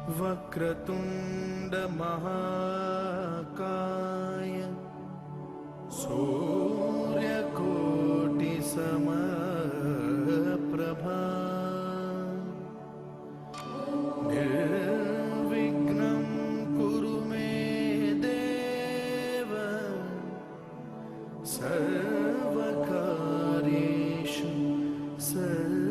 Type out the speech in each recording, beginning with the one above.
वक्रतुंड महाकाय सूर्यकोटि समप्रभा निर्विघ्नं कुरु मे देव सर्वकार्येषु सर्वदा।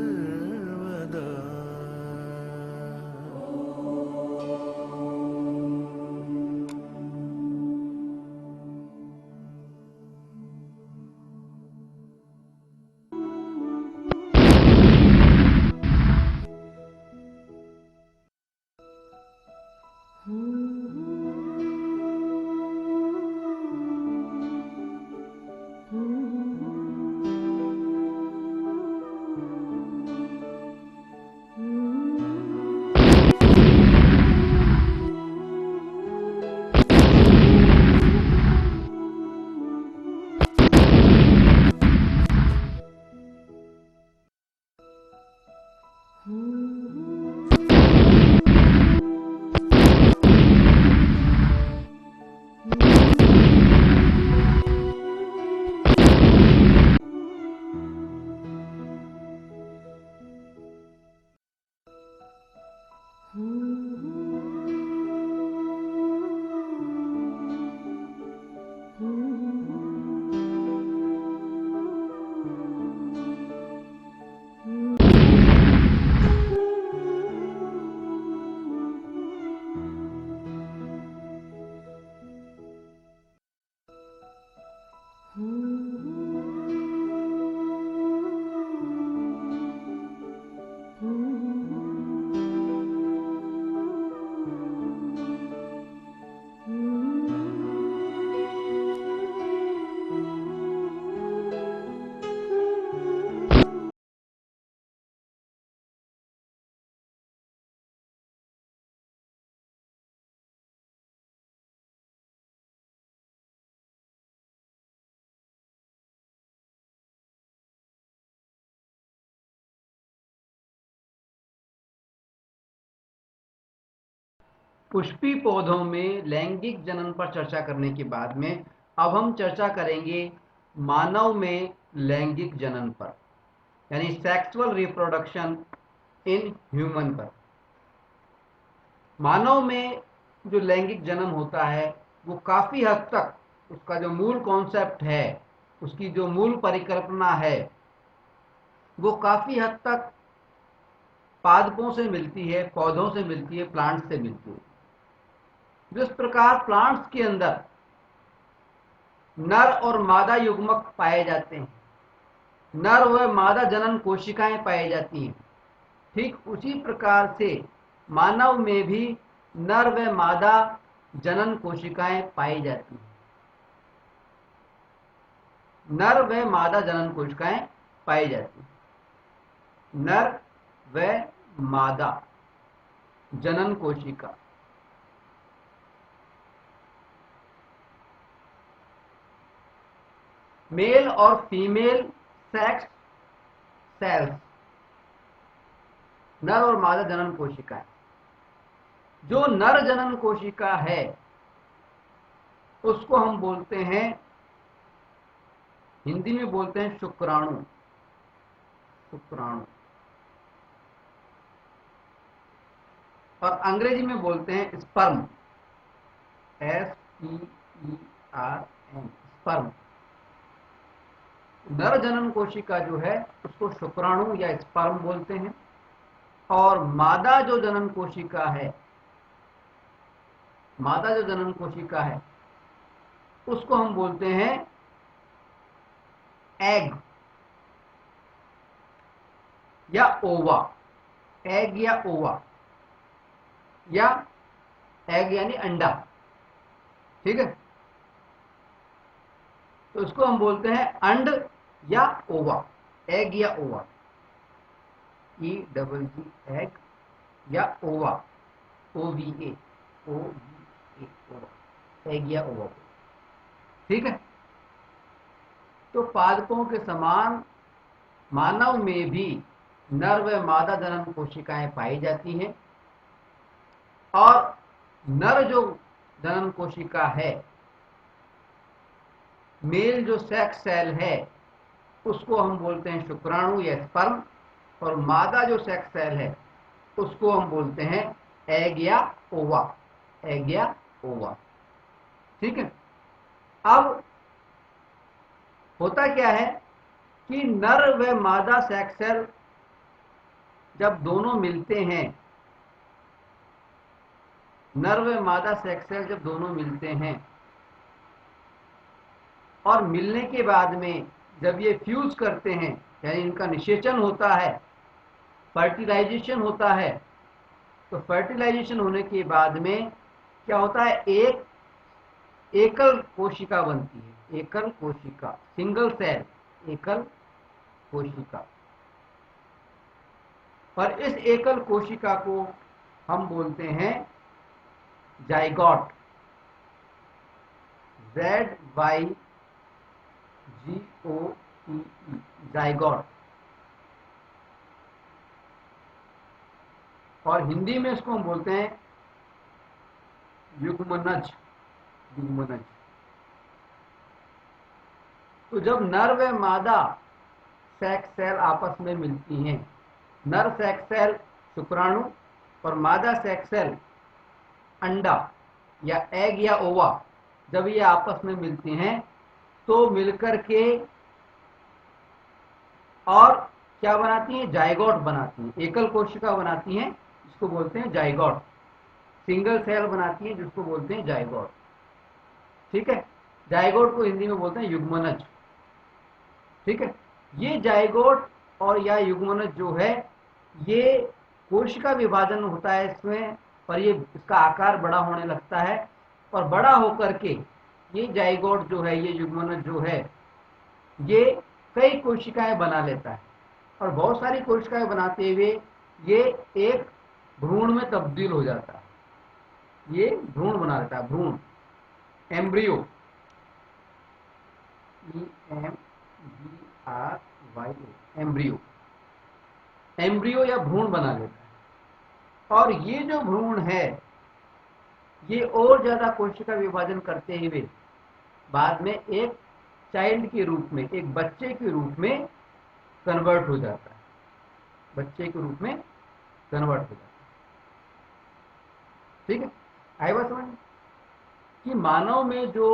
पुष्पी पौधों में लैंगिक जनन पर चर्चा करने के बाद में अब हम चर्चा करेंगे मानव में लैंगिक जनन पर, यानी सेक्सुअल रिप्रोडक्शन इन ह्यूमन पर। मानव में जो लैंगिक जनन होता है वो काफी हद तक उसका जो मूल कॉन्सेप्ट है, उसकी जो मूल परिकल्पना है, वो काफी हद तक पादपों से मिलती है, पौधों से मिलती है, प्लांट्स से मिलती है। जिस प्रकार प्लांट्स के अंदर नर और मादा युग्मक पाए जाते हैं, नर व मादा जनन कोशिकाएं पाई जाती हैं, ठीक उसी प्रकार से मानव में भी नर व मादा जनन कोशिकाएं पाई जाती हैं। नर व मादा जनन कोशिकाएं पाई जाती हैं। नर व मादा जनन कोशिका मेल और फीमेल सेक्स सेल्स, नर और मादा जनन कोशिकाएं। जो नर जनन कोशिका है उसको हम बोलते हैं, हिंदी में बोलते हैं शुक्राणु। शुक्राणु और अंग्रेजी में बोलते हैं स्पर्म, SPERM, स्पर्म। नर जनन कोशिका जो है उसको शुक्राणु या स्पर्म बोलते हैं, और मादा जो जनन कोशिका है, मादा जो जनन कोशिका है उसको हम बोलते हैं एग या ओवा। एग या ओवा, या एग यानी अंडा, ठीक है। तो उसको हम बोलते हैं अंड या ओवा, एग या ओवा, EGG एग या ओवा, OVA, ओवा, एग या ओवा, ठीक है। तो पादपों के समान मानव में भी नर व मादा जनन कोशिकाएं पाई जाती हैं, और नर जो जनन कोशिका है, मेल जो सेक्स सेल है, उसको हम बोलते हैं शुक्राणु या स्पर्म, और मादा जो सेक्स सेल है उसको हम बोलते हैं एग या ओवा। एग या ओवा, ठीक है। अब होता क्या है कि नर व मादा सेक्स सेल जब दोनों मिलते हैं, नर व मादा सेक्स सेल जब दोनों मिलते हैं और मिलने के बाद में जब ये फ्यूज करते हैं, यानी इनका निषेचन होता है, फर्टिलाइजेशन होता है, तो फर्टिलाइजेशन होने के बाद में क्या होता है, एक एकल कोशिका बनती है। एकल कोशिका, सिंगल सेल, एकल कोशिका। और इस एकल कोशिका को हम बोलते हैं जाइगोट। ZYGOTE, zygote. और हिंदी में इसको हम बोलते हैं युग्मनज। युग्मनज। तो जब नर व मादा सेक्स सेल आपस में मिलती हैं, नर सेक्स सेल शुक्राणु और मादा सेक्स सेल अंडा या एग या ओवा, जब ये आपस में मिलती हैं तो मिलकर के और क्या बनाती हैं, जाइगोट बनाती हैं। एकल कोशिका बनाती हैं जिसको बोलते हैं जाइगोट। सिंगल सेल बनाती हैं जिसको बोलते हैं जाइगोट, ठीक है। जाइगोट को हिंदी में बोलते हैं युग्मनज, ठीक है। ये जाइगोट और या युग्मनज जो है, ये कोशिका विभाजन होता है इसमें, और ये इसका आकार बड़ा होने लगता है, और बड़ा होकर के ये जाइगोट जो है, ये युग्मनज जो है, ये कई कोशिकाएं बना लेता है। और बहुत सारी कोशिकाएं बनाते हुए ये एक भ्रूण में तब्दील हो जाता है। ये भ्रूण बना लेता है, भ्रूण, एम्ब्रियो, EMBRYO, एम्ब्रियो। एम्ब्रियो या भ्रूण बना लेता है। और ये जो भ्रूण है, ये और ज्यादा कोशिका विभाजन करते हुए बाद में एक चाइल्ड के रूप में, एक बच्चे के रूप में कन्वर्ट हो जाता है। बच्चे के रूप में कन्वर्ट हो जाता है, ठीक है। आई बात समझ कि मानव में जो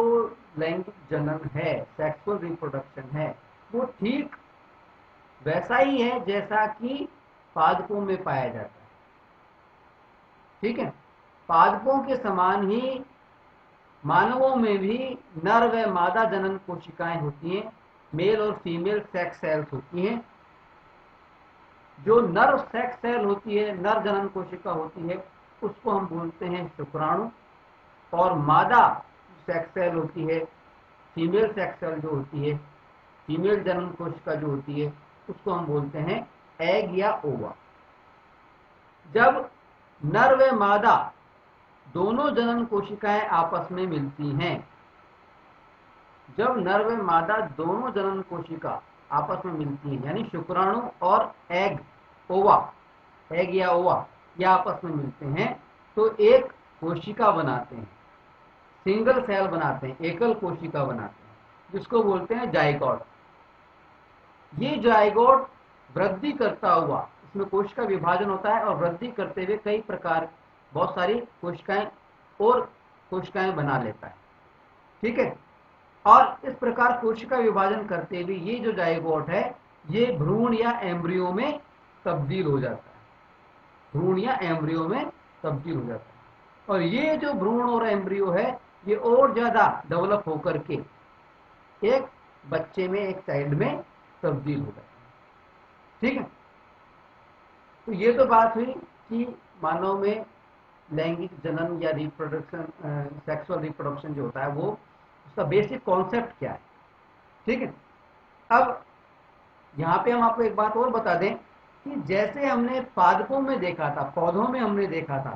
लैंगिक जनन है, सेक्सुअल रिप्रोडक्शन है, वो ठीक वैसा ही है जैसा कि पादपों में पाया जाता है, ठीक है। पादपों के समान ही मानवों में भी नर व मादा जनन कोशिकाएं होती हैं, मेल और फीमेल सेक्स सेल्स होती हैं। जो नर सेक्स सेल होती है, नर जनन कोशिका होती है, उसको हम बोलते हैं शुक्राणु, और मादा सेक्स सेल होती है, फीमेल सेक्स सेल जो होती है, फीमेल जनन कोशिका जो होती है, उसको हम बोलते हैं एग या ओवा। जब नर व मादा दोनों जनन कोशिकाएं आपस में मिलती हैं, जब नर व मादा दोनों जनन कोशिका आपस में मिलती हैं, यानी शुक्राणु और एग, ओवा, एग या ओवा, ये आपस में मिलते हैं, तो एक कोशिका बनाते हैं, सिंगल सेल बनाते हैं, एकल कोशिका बनाते हैं, जिसको बोलते हैं जाइगोट। ये जाइगोट वृद्धि करता हुआ, इसमें कोशिका विभाजन होता है और वृद्धि करते हुए कई प्रकार, बहुत सारी कोशिकाएं और कोशिकाएं बना लेता है, ठीक है। और इस प्रकार कोशिका विभाजन करते हुए ये जो जाइगोट है, ये भ्रूण या एम्ब्रियो में तब्दील हो जाता है। भ्रूण या एम्ब्रियो में तब्दील हो जाता है। और ये जो भ्रूण और एम्ब्रियो है, ये और ज्यादा डेवलप होकर के एक बच्चे में, एक चाइल्ड में तब्दील हो जाता है, ठीक है। तो ये तो बात हुई कि मानव में लैंगिक जनन या रिप्रोडक्शन, सेक्सुअल रिप्रोडक्शन जो होता है, वो उसका बेसिक कॉन्सेप्ट क्या है, ठीक है। अब यहाँ पे हम आपको एक बात और बता दें कि जैसे हमने पादपों में देखा था, पौधों में हमने देखा था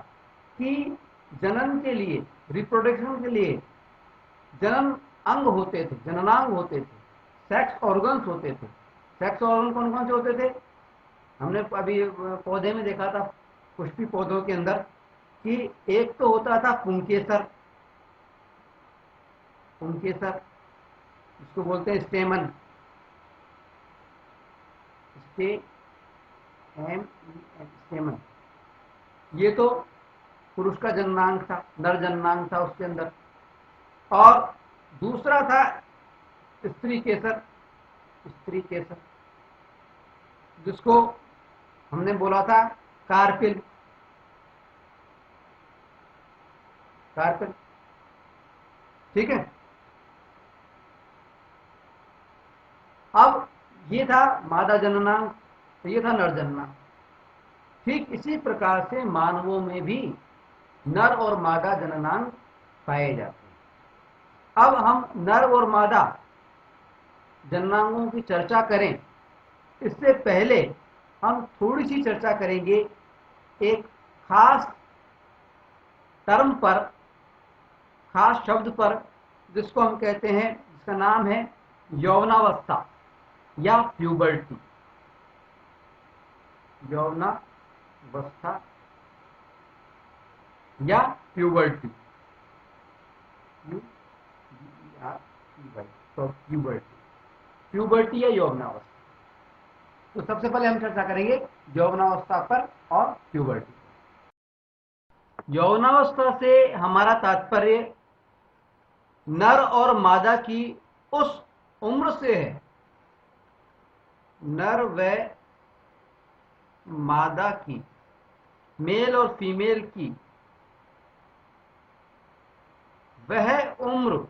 कि जनन के लिए, रिप्रोडक्शन के लिए जनन अंग होते थे, जननांग होते थे, सेक्स ऑर्गन्स होते थे। सेक्स ऑर्गन कौन कौन से होते थे? हमने अभी पौधे में देखा था, पुष्पी पौधों के अंदर, कि एक तो होता था पुंकेसर, पुंकेसर इसको बोलते हैं स्टेमन, स्टेमन। ये तो पुरुष का जननांग था, नर जननांग था उसके अंदर। और दूसरा था स्त्री केसर, स्त्री केसर जिसको हमने बोला था कार्पिल, कार्पिल। ठीक है। अब ये था मादा जननांग, तो ये था नर जननांग। ठीक इसी प्रकार से मानवों में भी नर और मादा जननांग पाए जाते हैं। अब हम नर और मादा जननांगों की चर्चा करें, इससे पहले हम थोड़ी सी चर्चा करेंगे एक खास टर्म पर, खास शब्द पर, जिसको हम कहते हैं, जिसका नाम है यौवनावस्था या प्यूबर्टी। यौवनावस्था या प्यूबर्टी, तो प्यूबर्टी या यौवनावस्था। तो सबसे पहले हम चर्चा करेंगे यौवनावस्था पर और प्यूबर्टी। यौवनावस्था से हमारा तात्पर्य नर और मादा की उस उम्र से है, नर व मादा की, मेल और फीमेल की वह उम्र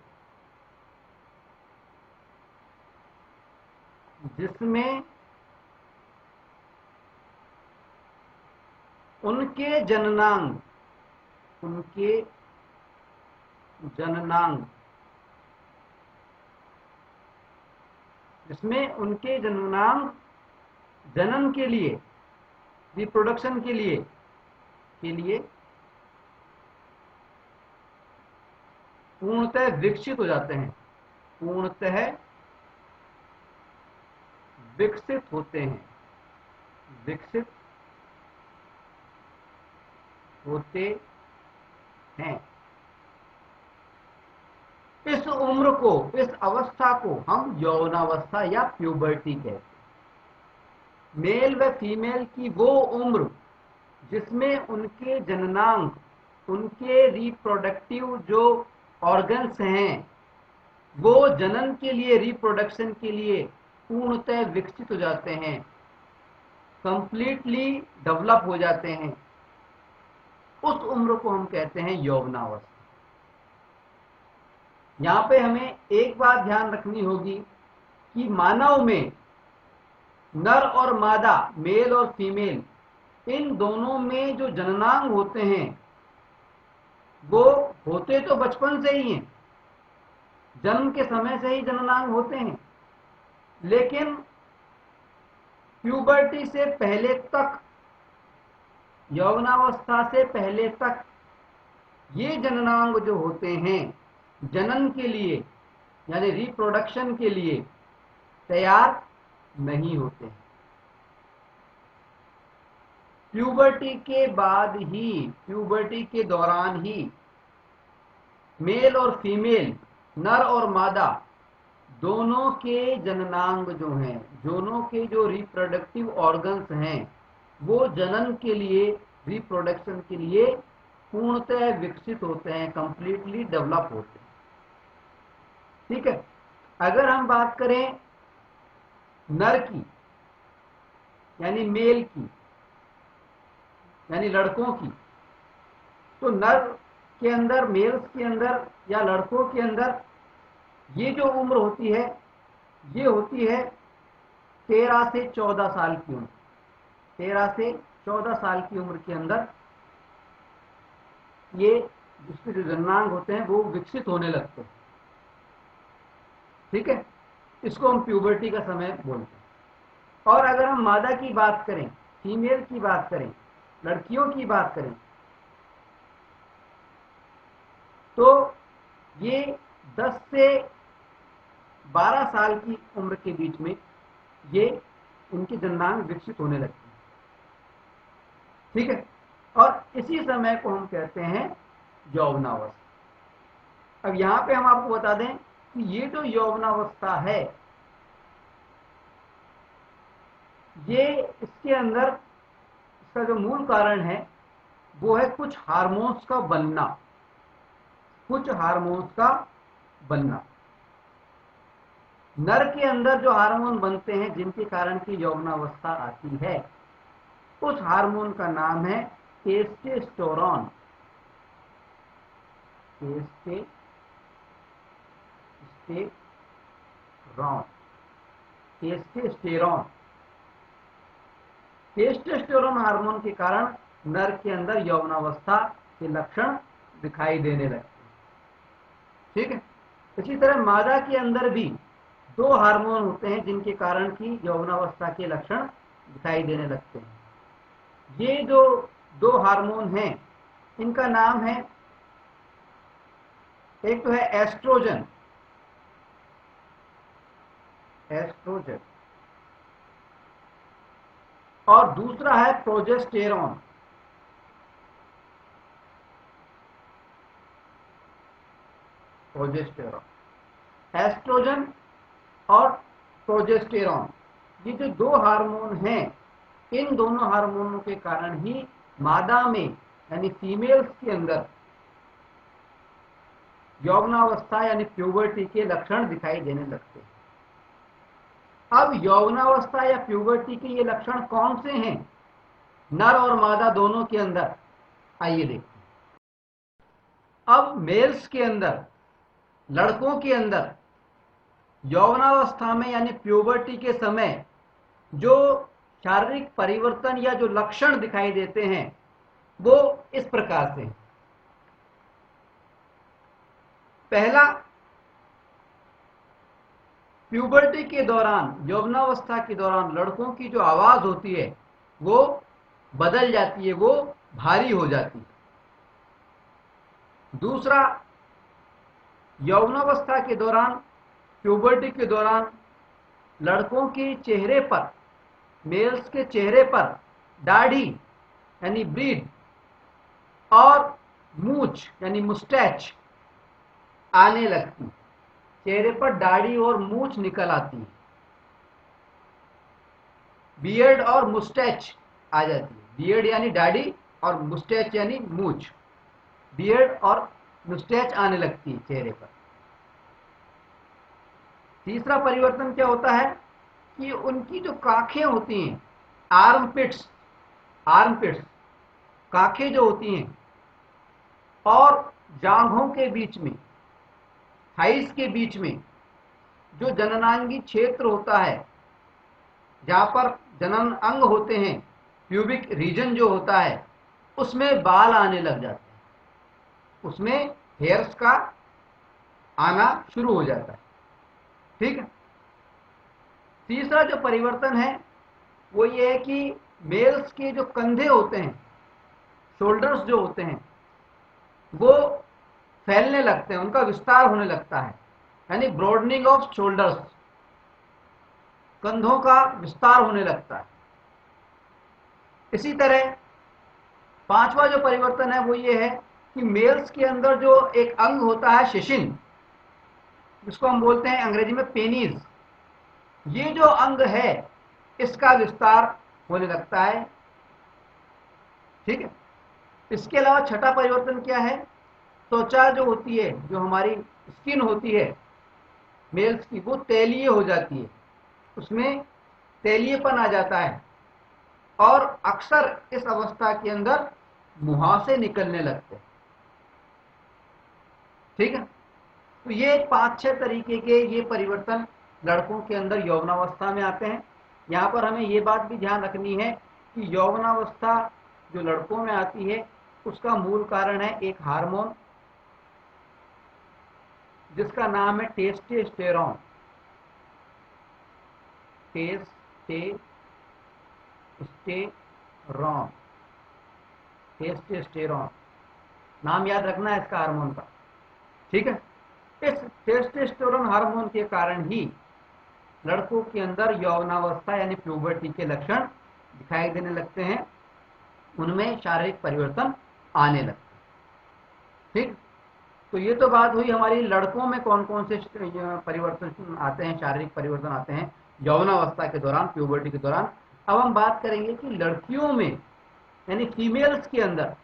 जिसमें उनके जननांग, उनके जननांग, जिसमें उनके जननांग जनन के लिए, रिप्रोडक्शन के लिए पूर्णतः विकसित हो जाते हैं, पूर्णतः विकसित होते हैं, विकसित होते हैं। इस उम्र को, इस अवस्था को हम यौवनावस्था या प्यूबर्टी कहते हैं। मेल व फीमेल की वो उम्र जिसमें उनके जननांग, उनके रिप्रोडक्टिव जो ऑर्गन्स हैं, वो जनन के लिए, रिप्रोडक्शन के लिए पूर्णतः विकसित हो जाते हैं, कंप्लीटली डेवलप हो जाते हैं, उस उम्र को हम कहते हैं यौवनावस्था। यहां पे हमें एक बात ध्यान रखनी होगी कि मानव में नर और मादा, मेल और फीमेल, इन दोनों में जो जननांग होते हैं वो होते तो बचपन से ही हैं, जन्म के समय से ही जननांग होते हैं, लेकिन प्यूबर्टी से पहले तक, यौवनावस्था से पहले तक ये जननांग जो होते हैं जनन के लिए यानी रिप्रोडक्शन के लिए तैयार नहीं होते। प्यूबर्टी के बाद ही, प्यूबर्टी के दौरान ही मेल और फीमेल, नर और मादा, दोनों के जननांग जो हैं, दोनों के जो रिप्रोडक्टिव ऑर्गन्स हैं, वो जनन के लिए, रिप्रोडक्शन के लिए पूर्णतः विकसित होते हैं, कंप्लीटली डेवलप होते हैं। ठीक है। अगर हम बात करें नर की, यानी मेल की, यानी लड़कों की, तो नर के अंदर, मेल्स के अंदर या लड़कों के अंदर ये जो उम्र होती है, ये होती है 13 से 14 साल की उम्र। 13 से 14 साल की उम्र के अंदर ये जिसके जो जननांग होते हैं वो विकसित होने लगते हैं। ठीक है। इसको हम प्यूबर्टी का समय बोलते हैं। और अगर हम मादा की बात करें, फीमेल की बात करें, लड़कियों की बात करें, तो ये 10 से 12 साल की उम्र के बीच में ये इनके जननांग विकसित होने लगते हैं। ठीक है। और इसी समय को हम कहते हैं यौवनावस्था। अब यहां पे हम आपको बता दें कि ये जो यौवनावस्था है, ये इसके अंदर इसका जो मूल कारण है वो है कुछ हार्मोन्स का बनना, कुछ हार्मोन्स का बनना। नर के अंदर जो हार्मोन बनते हैं जिनके कारण की यौवनावस्था आती है, उस हार्मोन का नाम है टेस्टोस्टेरोन। टेस्टोस्टेरोन टेस्टोस्टेरोन हार्मोन के कारण नर के अंदर यौवनावस्था के लक्षण दिखाई देने लगते हैं। ठीक है। इसी तरह मादा के अंदर भी दो हार्मोन होते हैं जिनके कारण की यौवनावस्था के लक्षण दिखाई देने लगते हैं। ये जो दो हार्मोन हैं, इनका नाम है, एक तो है एस्ट्रोजन, और दूसरा है प्रोजेस्टेरॉन। एस्ट्रोजन और प्रोजेस्टेरॉन, ये जो दो हार्मोन हैं, इन दोनों हार्मोनों के कारण ही मादा में यानी फीमेल्स के अंदर यौवनावस्था यानी प्यूबर्टी के लक्षण दिखाई देने लगते हैं। अब यौवनावस्था या प्यूबर्टी के ये लक्षण कौन से हैं नर और मादा दोनों के अंदर, आइए देखते हैं। अब मेल्स के अंदर, लड़कों के अंदर यौवनावस्था में यानी प्यूबर्टी के समय जो शारीरिक परिवर्तन या जो लक्षण दिखाई देते हैं वो इस प्रकार से। पहला, प्यूबर्टी के दौरान, यौवनावस्था के दौरान लड़कों की जो आवाज होती है वो बदल जाती है, वो भारी हो जाती है। दूसरा, यौवनावस्था के दौरान, प्यूबर्टी के दौरान लड़कों के चेहरे पर, मेल्स के चेहरे पर दाढ़ी यानी ब्रीड और मूंछ यानी मुस्टैच आने लगती, चेहरे पर दाढ़ी और मूंछ निकल आती है, बियर्ड और मुस्टैच आ जाती है। बियर्ड यानी दाढ़ी और मुस्टैच यानी मूंछ, बियर्ड और मुस्टैच आने लगती है चेहरे पर। तीसरा परिवर्तन क्या होता है कि उनकी जो काखें होती हैं, आर्मपिट्स काखें जो होती हैं, और जांघों के बीच में, थाइस के बीच में जो जननांगी क्षेत्र होता है, जहां पर जनन अंग होते हैं, प्यूबिक रीजन जो होता है, उसमें बाल आने लग जाते हैं, उसमें हेयर्स का आना शुरू हो जाता है। ठीक है। तीसरा जो परिवर्तन है वो ये है कि मेल्स के जो कंधे होते हैं, शोल्डर्स जो होते हैं, वो फैलने लगते हैं, उनका विस्तार होने लगता है, यानी ब्रॉडनिंग ऑफ शोल्डर्स, कंधों का विस्तार होने लगता है। इसी तरह पांचवा जो परिवर्तन है वो ये है कि मेल्स के अंदर जो एक अंग होता है शिशिन, जिसको हम बोलते हैं अंग्रेजी में पेनीज, ये जो अंग है इसका विस्तार होने लगता है। ठीक है। इसके अलावा छठा परिवर्तन क्या है, त्वचा जो होती है, जो हमारी स्किन होती है मेल्स की, वो तैलीय हो जाती है, उसमें तैलीयपन आ जाता है, और अक्सर इस अवस्था के अंदर मुहासे निकलने लगते हैं। ठीक है। तो ये 5-6 तरीके के ये परिवर्तन लड़कों के अंदर यौवनावस्था में आते हैं। यहाँ पर हमें ये बात भी ध्यान रखनी है कि यौवनावस्था जो लड़कों में आती है उसका मूल कारण है एक हार्मोन जिसका नाम है टेस्टोस्टेरोन। टेस्टोस्टेरोन नाम याद रखना है इसका हार्मोन का। ठीक है। इस टेस्टोस्टेरोन हार्मोन के कारण ही लड़कों के अंदर यौवनावस्था यानी प्यूबर्टी के लक्षण दिखाई देने लगते हैं। उनमें शारीरिक परिवर्तन आने लगते हैं। ठीक, तो ये तो बात हुई हमारी लड़कों में कौन कौन से परिवर्तन आते हैं, शारीरिक परिवर्तन आते हैं यौवनावस्था के दौरान, प्यूबर्टी के दौरान। अब हम बात करेंगे कि लड़कियों में यानी फीमेल्स के अंदर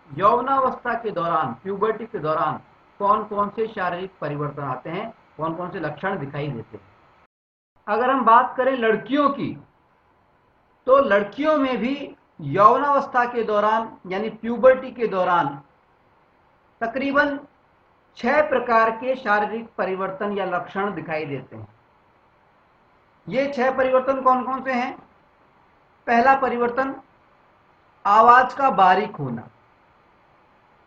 यौवनावस्था के दौरान, प्यूबर्टी के दौरान कौन कौन से शारीरिक परिवर्तन आते हैं, कौन कौन से लक्षण दिखाई देते हैं। अगर हम बात करें लड़कियों की, तो लड़कियों में भी यौवनावस्था के दौरान यानी प्यूबर्टी के दौरान तकरीबन 6 प्रकार के शारीरिक परिवर्तन या लक्षण दिखाई देते हैं। ये 6 परिवर्तन कौन कौन से हैं? पहला परिवर्तन, आवाज का बारीक होना।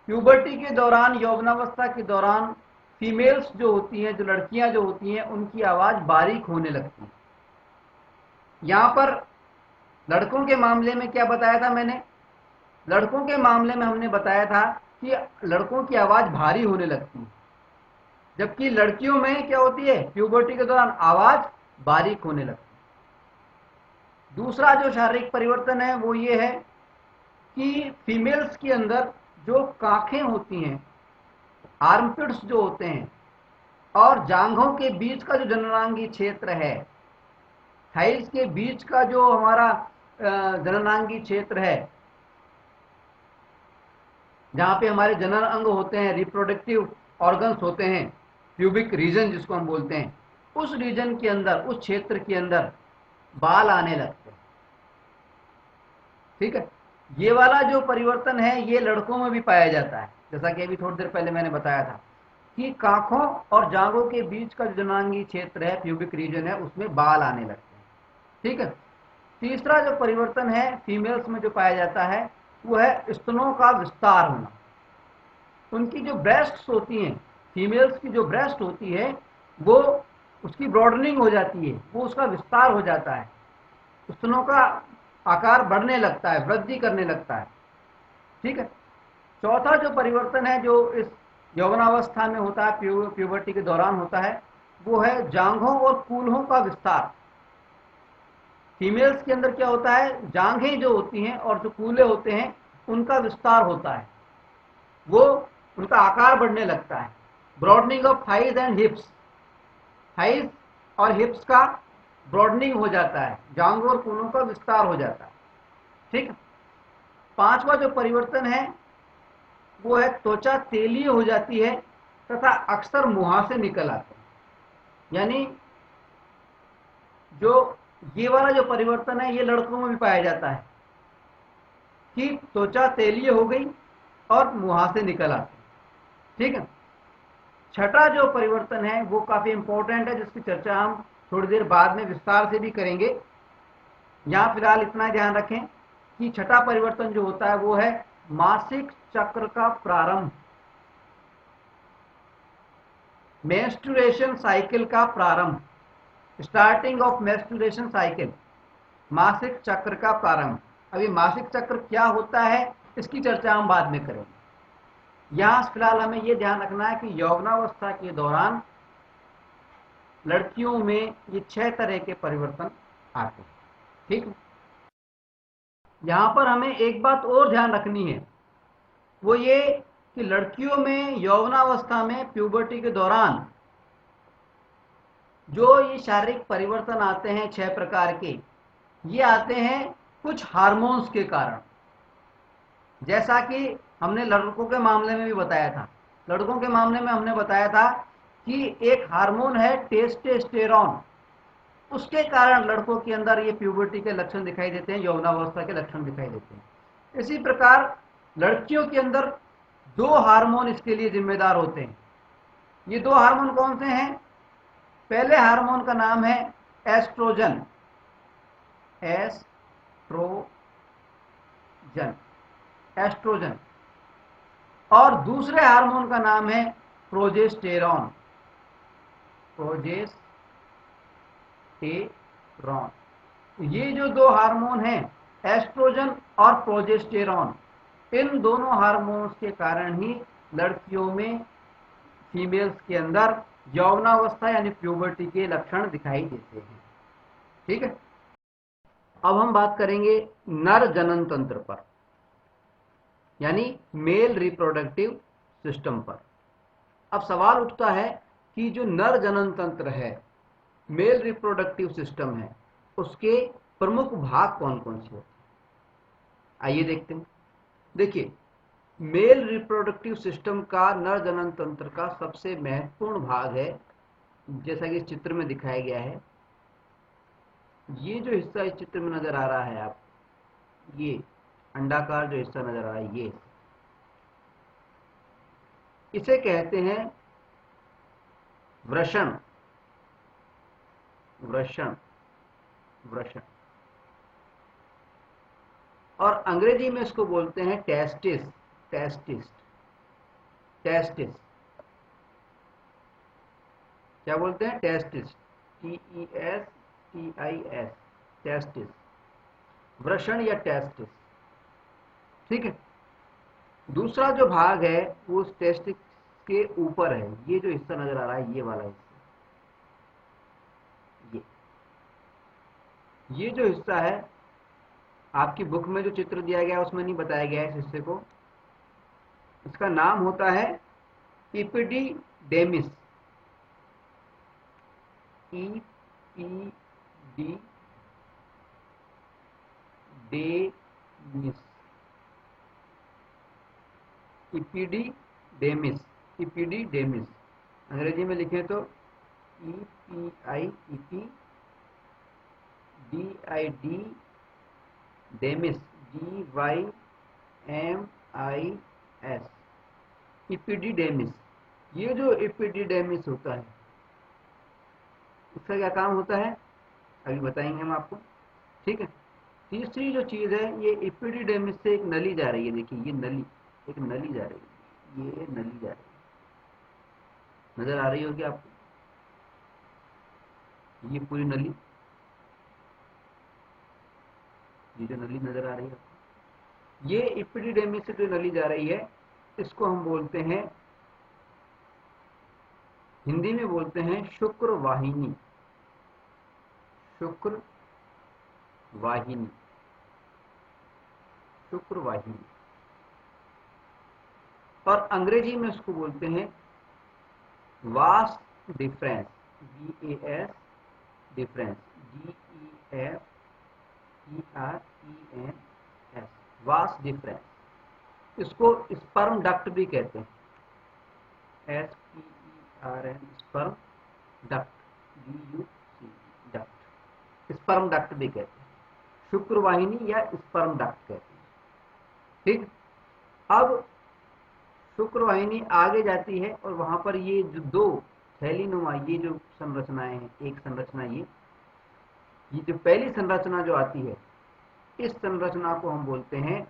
प्यूबर्टी के दौरान, यौवनावस्था के दौरान फीमेल्स जो होती हैं, जो लड़कियां जो होती हैं, उनकी आवाज बारीक होने लगती है। यहां पर लड़कों के मामले में क्या बताया था मैंने? लड़कों के मामले में हमने बताया था कि लड़कों की आवाज भारी होने लगती है, जबकि लड़कियों में क्या होती है? प्यूबर्टी के दौरान आवाज बारीक होने लगती है। दूसरा जो शारीरिक परिवर्तन है वो ये है कि फीमेल्स के अंदर जो काखें होती हैं, आर्मपिट्स जो होते हैं, और जांघों के बीच का जो जननांगी क्षेत्र है, थाइल्स के बीच का जो हमारा जननांगी क्षेत्र है, जहां पे हमारे जनन अंग होते हैं, रिप्रोडक्टिव ऑर्गन्स होते हैं, प्यूबिक रीजन जिसको हम बोलते हैं, उस रीजन के अंदर, उस क्षेत्र के अंदर बाल आने लगते हैं। ठीक है, ये वाला जो परिवर्तन है ये लड़कों में भी पाया जाता है, जैसा कि अभी थोड़ी देर पहले मैंने बताया था कि कांखों और जांघों के बीच का जो जननांगी क्षेत्र है, प्यूबिक रीजन है, उसमें बाल आने लगते हैं। ठीक है, तीसरा जो परिवर्तन है फीमेल्स में जो पाया जाता है वो है स्तनों का विस्तार होना। उनकी जो ब्रेस्ट्स होती हैं, फीमेल्स की जो ब्रेस्ट होती है, वो उसकी ब्रॉडनिंग हो जाती है, वो उसका विस्तार हो जाता है, स्तनों का आकार बढ़ने लगता है, वृद्धि करने लगता है। ठीक है, चौथा जो परिवर्तन है जो इस यौवनावस्था में होता है, प्यूबर्टी के दौरान होता है, वो है जांघों और कूल्हों का विस्तार। फीमेल्स के अंदर क्या होता है? जांघें जो होती हैं और जो कूल्हे होते हैं उनका विस्तार होता है, वो उनका आकार बढ़ने लगता है। Broadening of thighs and हिप्स, thighs और हिप्स का ब्रॉडनिंग हो जाता है, जांघों और कूल्हों का विस्तार हो जाता है। ठीक, पांचवा जो परिवर्तन है वो है त्वचा तेलीय हो जाती है तथा अक्सर मुहासे निकल आते हैं। यानी जो ये वाला जो परिवर्तन है ये लड़कों में भी पाया जाता है कि त्वचा तेलीय हो गई और मुहासे निकल आते हैं। ठीक है, छठा जो परिवर्तन है वो काफी इंपॉर्टेंट है, जिसकी चर्चा हम थोड़ी देर बाद में विस्तार से भी करेंगे। यहां फिलहाल इतना ध्यान रखें कि छठा परिवर्तन जो होता है वो है मासिक चक्र का प्रारंभ, मेंस्ट्रुएशन साइकिल का प्रारंभ, स्टार्टिंग ऑफ मेंस्ट्रुएशन साइकिल, मासिक चक्र का प्रारंभ। अभी मासिक चक्र क्या होता है इसकी चर्चा हम बाद में करेंगे। यहां फिलहाल हमें यह ध्यान रखना है कि यौवनावस्था के दौरान लड़कियों में ये 6 तरह के परिवर्तन आते हैं। ठीक, यहां पर हमें एक बात और ध्यान रखनी है, वो ये कि लड़कियों में यौवनावस्था में, प्यूबर्टी के दौरान जो ये शारीरिक परिवर्तन आते हैं 6 प्रकार के, ये आते हैं कुछ हार्मोन्स के कारण। जैसा कि हमने लड़कों के मामले में भी बताया था, लड़कों के मामले में हमने बताया था कि एक हार्मोन है टेस्टोस्टेरोन, उसके कारण लड़कों के अंदर ये प्यूबर्टी के लक्षण दिखाई देते हैं, यौवनावस्था के लक्षण दिखाई देते हैं। इसी प्रकार लड़कियों के अंदर 2 हार्मोन इसके लिए जिम्मेदार होते हैं। ये 2 हार्मोन कौन से हैं? पहले हार्मोन का नाम है एस्ट्रोजन, एस्ट्रोजन, और दूसरे हार्मोन का नाम है प्रोजेस्टेरॉन, ये जो 2 हार्मोन हैं, एस्ट्रोजन और प्रोजेस्टेरॉन, इन दोनों हार्मोन्स के कारण ही लड़कियों में, फीमेल्स के अंदर यौवनावस्था यानी प्यूबर्टी के लक्षण दिखाई देते हैं। ठीक है, अब हम बात करेंगे नर जनन तंत्र पर। यानी मेल रिप्रोडक्टिव सिस्टम पर। अब सवाल उठता है कि जो नर जनन तंत्र है, मेल रिप्रोडक्टिव सिस्टम है, उसके प्रमुख भाग कौन कौन से होते हैं? आइए देखते हैं। देखिए, मेल रिप्रोडक्टिव सिस्टम का नर जनन तंत्र का सबसे महत्वपूर्ण भाग है, जैसा कि इस चित्र में दिखाया गया है। ये जो हिस्सा इस चित्र में नजर आ रहा है आप, ये अंडाकार जो हिस्सा नजर आ रहा है, ये इसे कहते हैं वृषण। वृषण वृषण और अंग्रेजी में इसको बोलते हैं टेस्टिस। टेस्टिस टेस्टिस क्या बोलते हैं? टेस्टिस, TESTIS, टेस्टिस, वृषण या टेस्टिस। ठीक है। दूसरा जो भाग है वो उस टेस्टिस के ऊपर है। ये जो हिस्सा नजर आ रहा है, ये वाला हिस्सा, ये जो हिस्सा है, आपकी बुक में जो चित्र दिया गया है उसमें नहीं बताया गया है इस हिस्से को। इसका नाम होता है इपिडीडेमिस। इपिडीडेमिस, इपिडीडेमिस, इपिडीडेमिस। अंग्रेजी में लिखें तो EPI, DID, डेमिस, DYMIS, इपिडीडेमिस। ये जो इपिडीडेमिस होता है, इसका क्या काम होता है अभी बताएंगे हम आपको। ठीक है। तीसरी जो चीज है, ये इपिडीडेमिस से एक नली जा रही है। देखिए, ये नली, एक नली जा रही है, ये नली जा रही है, नजर आ रही होगी आपको, ये पूरी नली, ये जो नली नजर आ रही है आपको, ये इपिडीडेमिस से जो नली जा रही है, इसको हम बोलते हैं, हिंदी में बोलते हैं शुक्र वाहिनी। शुक्र वाहिनी, शुक्र वाहिनी। और अंग्रेजी में उसको बोलते हैं vas deferens, VAS difference, DEFERENS, vas deferens. इसको स्पर्म डक्ट भी कहते हैं, SPERM, sperm duct, DUC, duct, sperm duct भी कहते हैं, शुक्रवाहिनी या स्पर्म डक्ट कहते हैं। ठीक। अब शुक्रवाहिनी आगे जाती है और वहां पर ये जो दो थैलीनुमा, ये जो संरचनाएं हैं, एक संरचना ये जो पहली संरचना जो आती है, इस संरचना को हम बोलते हैं,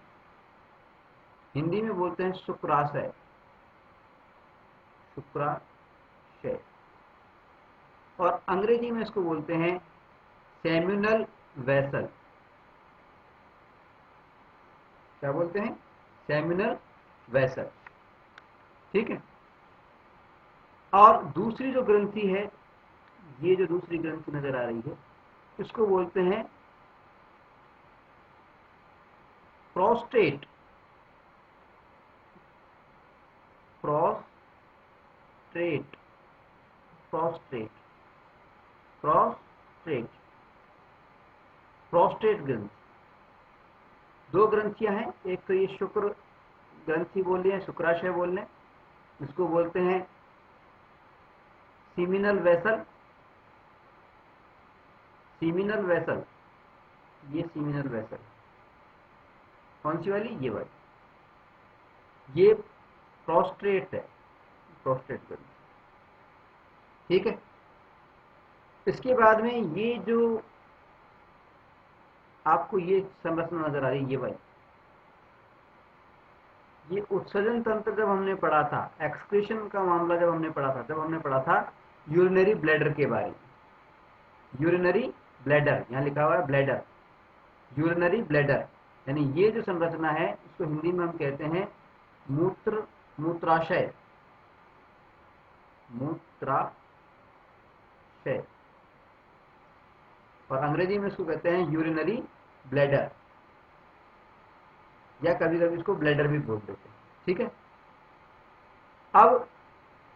हिंदी में बोलते हैं शुक्राशय। शुक्राशय। और अंग्रेजी में इसको बोलते हैं सेम्यूनल वेसल। क्या बोलते हैं? सेम्यूनल वेसल। ठीक है। और दूसरी जो ग्रंथि है, ये जो दूसरी ग्रंथि नजर आ रही है, इसको बोलते हैं prostate. Prostate prostate prostate prostate ग्रंथि। दो ग्रंथियां हैं, एक तो ये शुक्र ग्रंथि बोल रहे हैं, शुक्राशय बोल रहे हैं, इसको बोलते हैं सीमिनल वेसल। सीमिनल वेसल, ये सीमिनल वेसल, कौन सी वाली? ये वाली। ये प्रोस्टेट है, प्रोस्टेट ग्रंथि। ठीक है। इसके बाद में ये जो आपको ये संरचना नजर आ रही है, ये वाली, ये उत्सर्जन तंत्र जब हमने पढ़ा था, एक्सक्रीशन का मामला जब हमने पढ़ा था, जब हमने पढ़ा था यूरिनरी ब्लैडर के बारे में। यूरिनरी ब्लैडर, यहां लिखा हुआ है ब्लैडर, यूरिनरी ब्लैडर, यानी ये जो संरचना है, इसको हिंदी में हम कहते हैं मूत्राशय। मूत्राशय। और अंग्रेजी में इसको कहते हैं यूरिनरी ब्लैडर। या कभी कभी इसको ब्लैडर भी बोल देते हैं। ठीक है, अब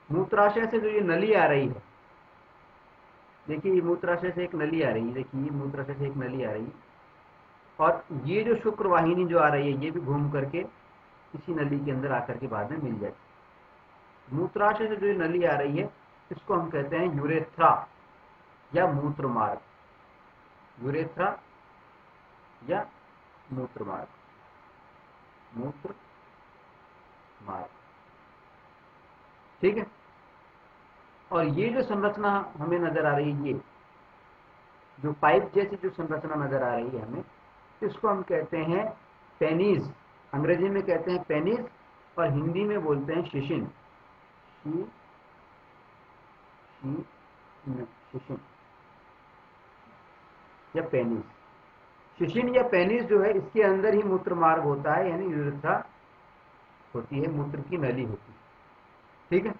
मूत्राशय से जो ये नली आ रही है, देखिए मूत्राशय से एक नली आ रही है, देखिए मूत्राशय से एक नली आ रही है, और ये जो शुक्र वाहिनी जो आ रही है ये भी घूम करके इसी नली के अंदर आकर के बाद में मिल जाएगी। मूत्राशय से जो ये नली आ रही है इसको हम कहते हैं यूरेथ्रा या मूत्र मार्ग, यूरेथ्रा या मूत्र मार्ग, मूत्र मार्ग। ठीक है, और ये जो संरचना हमें नजर आ रही है, ये जो पाइप जैसी जो संरचना नजर आ रही है हमें, इसको हम कहते हैं पेनिस। अंग्रेजी में कहते हैं पेनिस और हिंदी में बोलते हैं शिशिन। शिशिन या पेनिस। शिशिन या पेनिस जो है इसके अंदर ही मूत्र मार्ग होता है, यानी यूरेथ्रा होती है, मूत्र की नली होती है। ठीक है,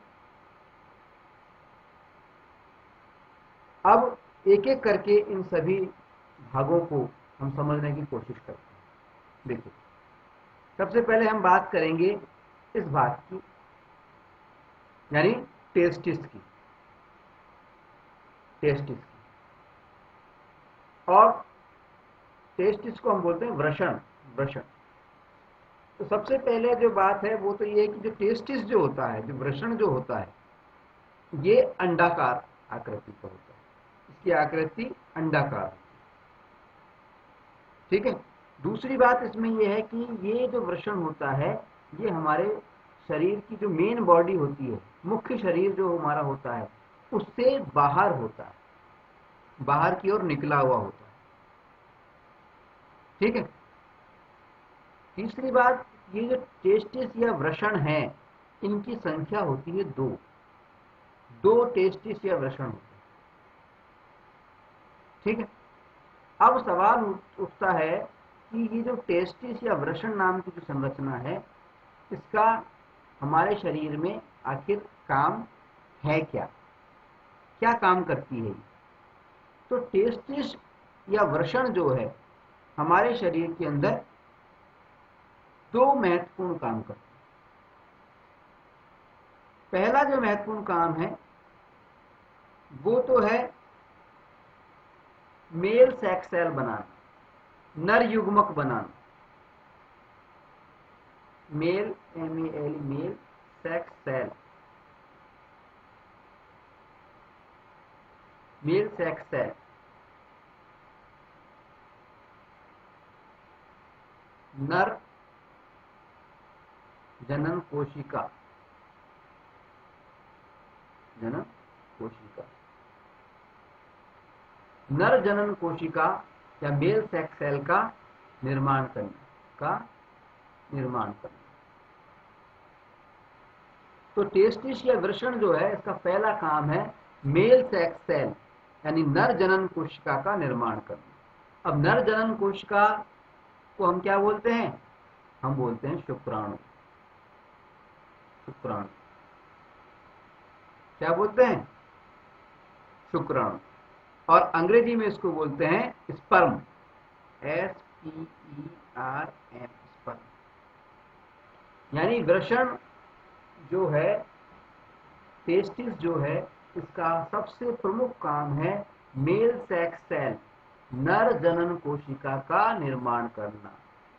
अब एक एक करके इन सभी भागों को हम समझने की कोशिश करते हैं। देखिए, सबसे पहले हम बात करेंगे इस भाग की, यानी टेस्टिस की, टेस्टिस की। और टेस्टिस को हम बोलते हैं वृषण, वृषण। तो सबसे पहले जो बात है वो तो ये है कि जो टेस्टिस जो होता है, जो वृषण जो होता है, ये अंडाकार आकृति का होता है, इसकी आकृति अंडाकार। ठीक है, दूसरी बात इसमें यह है कि ये जो वृषण होता है ये हमारे शरीर की जो मेन बॉडी होती है, मुख्य शरीर जो हमारा होता है, उससे बाहर होता है, बाहर की ओर निकला हुआ होता है। ठीक है, तीसरी बात, ये जो टेस्टिस या वृषण है इनकी संख्या होती है दो, दो टेस्टिस या वृषण होते हैं। ठीक है, अब सवाल उठता है कि ये जो टेस्टिस या वृषण नाम की जो संरचना है, इसका हमारे शरीर में आखिर काम है क्या, क्या काम करती है? तो टेस्टिस या वृषण जो है हमारे शरीर के अंदर दो महत्वपूर्ण काम करते हैं। पहला जो महत्वपूर्ण काम है वो तो है मेल सेक्स सेल बनाना, नर युग्मक बनाना। Male, MEL, male sex cell, male sex cell. नर जनन कोशिका, जनन कोशिका, नर जनन कोशिका या मेल सेक्स सेल का निर्माण करना, का निर्माण करना। तो टेस्टिस या वृषण जो है इसका पहला काम है मेल सेक्स सेल यानी नर जनन कोशिका का निर्माण करना। अब नर जनन कोशिका को हम क्या बोलते हैं? हम बोलते हैं शुक्राणु। शुक्राणु क्या बोलते हैं? शुक्राणु। और अंग्रेजी में इसको बोलते हैं स्पर्म, SPERM, स्पर्म। यानी वृषण जो है, टेस्टिस जो है, इसका सबसे प्रमुख काम है मेल सेक्स सेल, नर जनन कोशिका का निर्माण करना।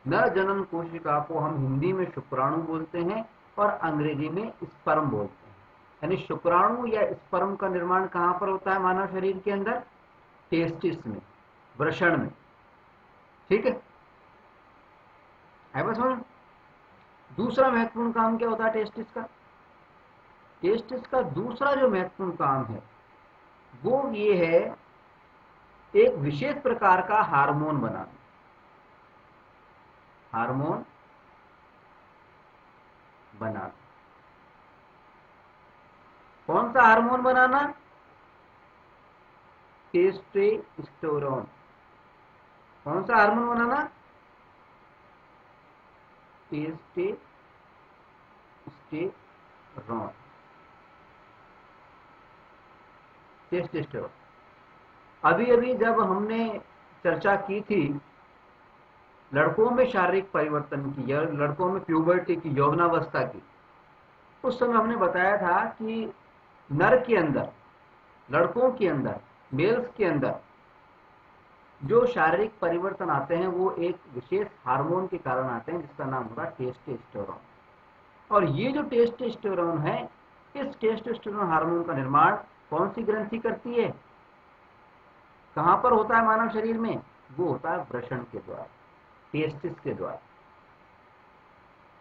नर जनन कोशिका को हम हिंदी में शुक्राणु बोलते हैं और अंग्रेजी में स्पर्म बोलते हैं। यानी शुक्राणु या स्पर्म का निर्माण कहां पर होता है मानव शरीर के अंदर? टेस्टिस में, वृषण में। ठीक है, बस। दूसरा महत्वपूर्ण काम क्या होता है टेस्टिस का? टेस्टिस का दूसरा जो महत्वपूर्ण काम है वो ये है एक विशेष प्रकार का हार्मोन बनाना, हार्मोन बनाना। कौन सा हार्मोन बनाना? टेस्टोस्टेरोन। कौन सा हार्मोन बनाना? Testosterone, testosterone. अभी अभी जब हमने चर्चा की थी लड़कों में शारीरिक परिवर्तन की या लड़कों में प्यूबर्टी की, यौवनावस्था की, उस समय हमने बताया था कि नर के अंदर, लड़कों के अंदर, मेल्स के अंदर जो शारीरिक परिवर्तन आते हैं वो एक विशेष हार्मोन के कारण आते हैं जिसका नाम होगा टेस्टोस्टेरोन। और ये जो टेस्टोस्टेरोन है, इस टेस्टोस्टेरोन हार्मोन का निर्माण कौन सी ग्रंथि करती है, कहां पर होता है मानव शरीर में? वो होता है वृषण के द्वारा, टेस्टिस के द्वारा।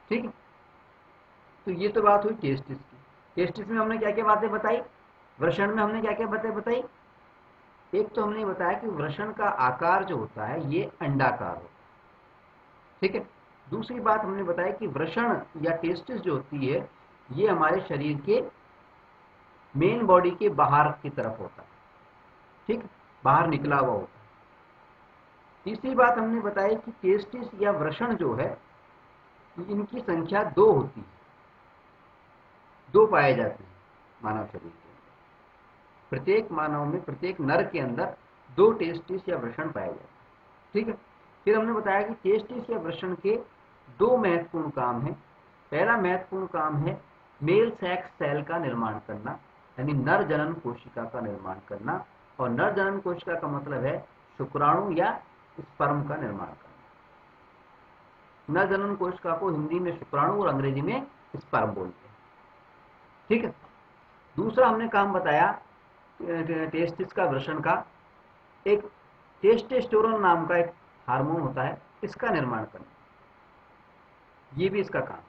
ठीक है, तो ये तो बात हुई टेस्टिस की। टेस्टिस में हमने क्या क्या बातें बताई, वृषण में हमने क्या क्या बातें बताई? एक तो हमने बताया कि वृषण का आकार जो होता है ये अंडाकार होता है। ठीक है, दूसरी बात हमने बताया कि वृषण या टेस्टिस जो होती है ये हमारे शरीर के मेन बॉडी के बाहर की तरफ होता है। ठीक, बाहर निकला हुआ होता है। तीसरी बात हमने बताई कि टेस्टिस या वृषण जो है इनकी संख्या 2 होती है, 2 पाए जाते हैं मानव शरीर के। प्रत्येक मानव में, प्रत्येक नर के अंदर 2 टेस्टिस या वृषण पाए जाते हैं। ठीक है, फिर हमने बताया कि टेस्टिस या वृषण के 2 महत्वपूर्ण काम हैं। पहला महत्वपूर्ण काम है मेल सेक्स सेल का निर्माण करना, यानी नर जनन कोशिका का निर्माण करना। और नर जनन कोशिका का मतलब है शुक्राणु या स्पर्म का निर्माण करना। नर जनन कोशिका को हिंदी में शुक्राणु और अंग्रेजी में स्पर्म बोलते हैं। ठीक है, दूसरा हमने काम बताया टेस्टिस का, वृषण का, एक टेस्टोस्टेरोन नाम का एक हार्मोन होता है, इसका निर्माण करना, ये भी इसका काम।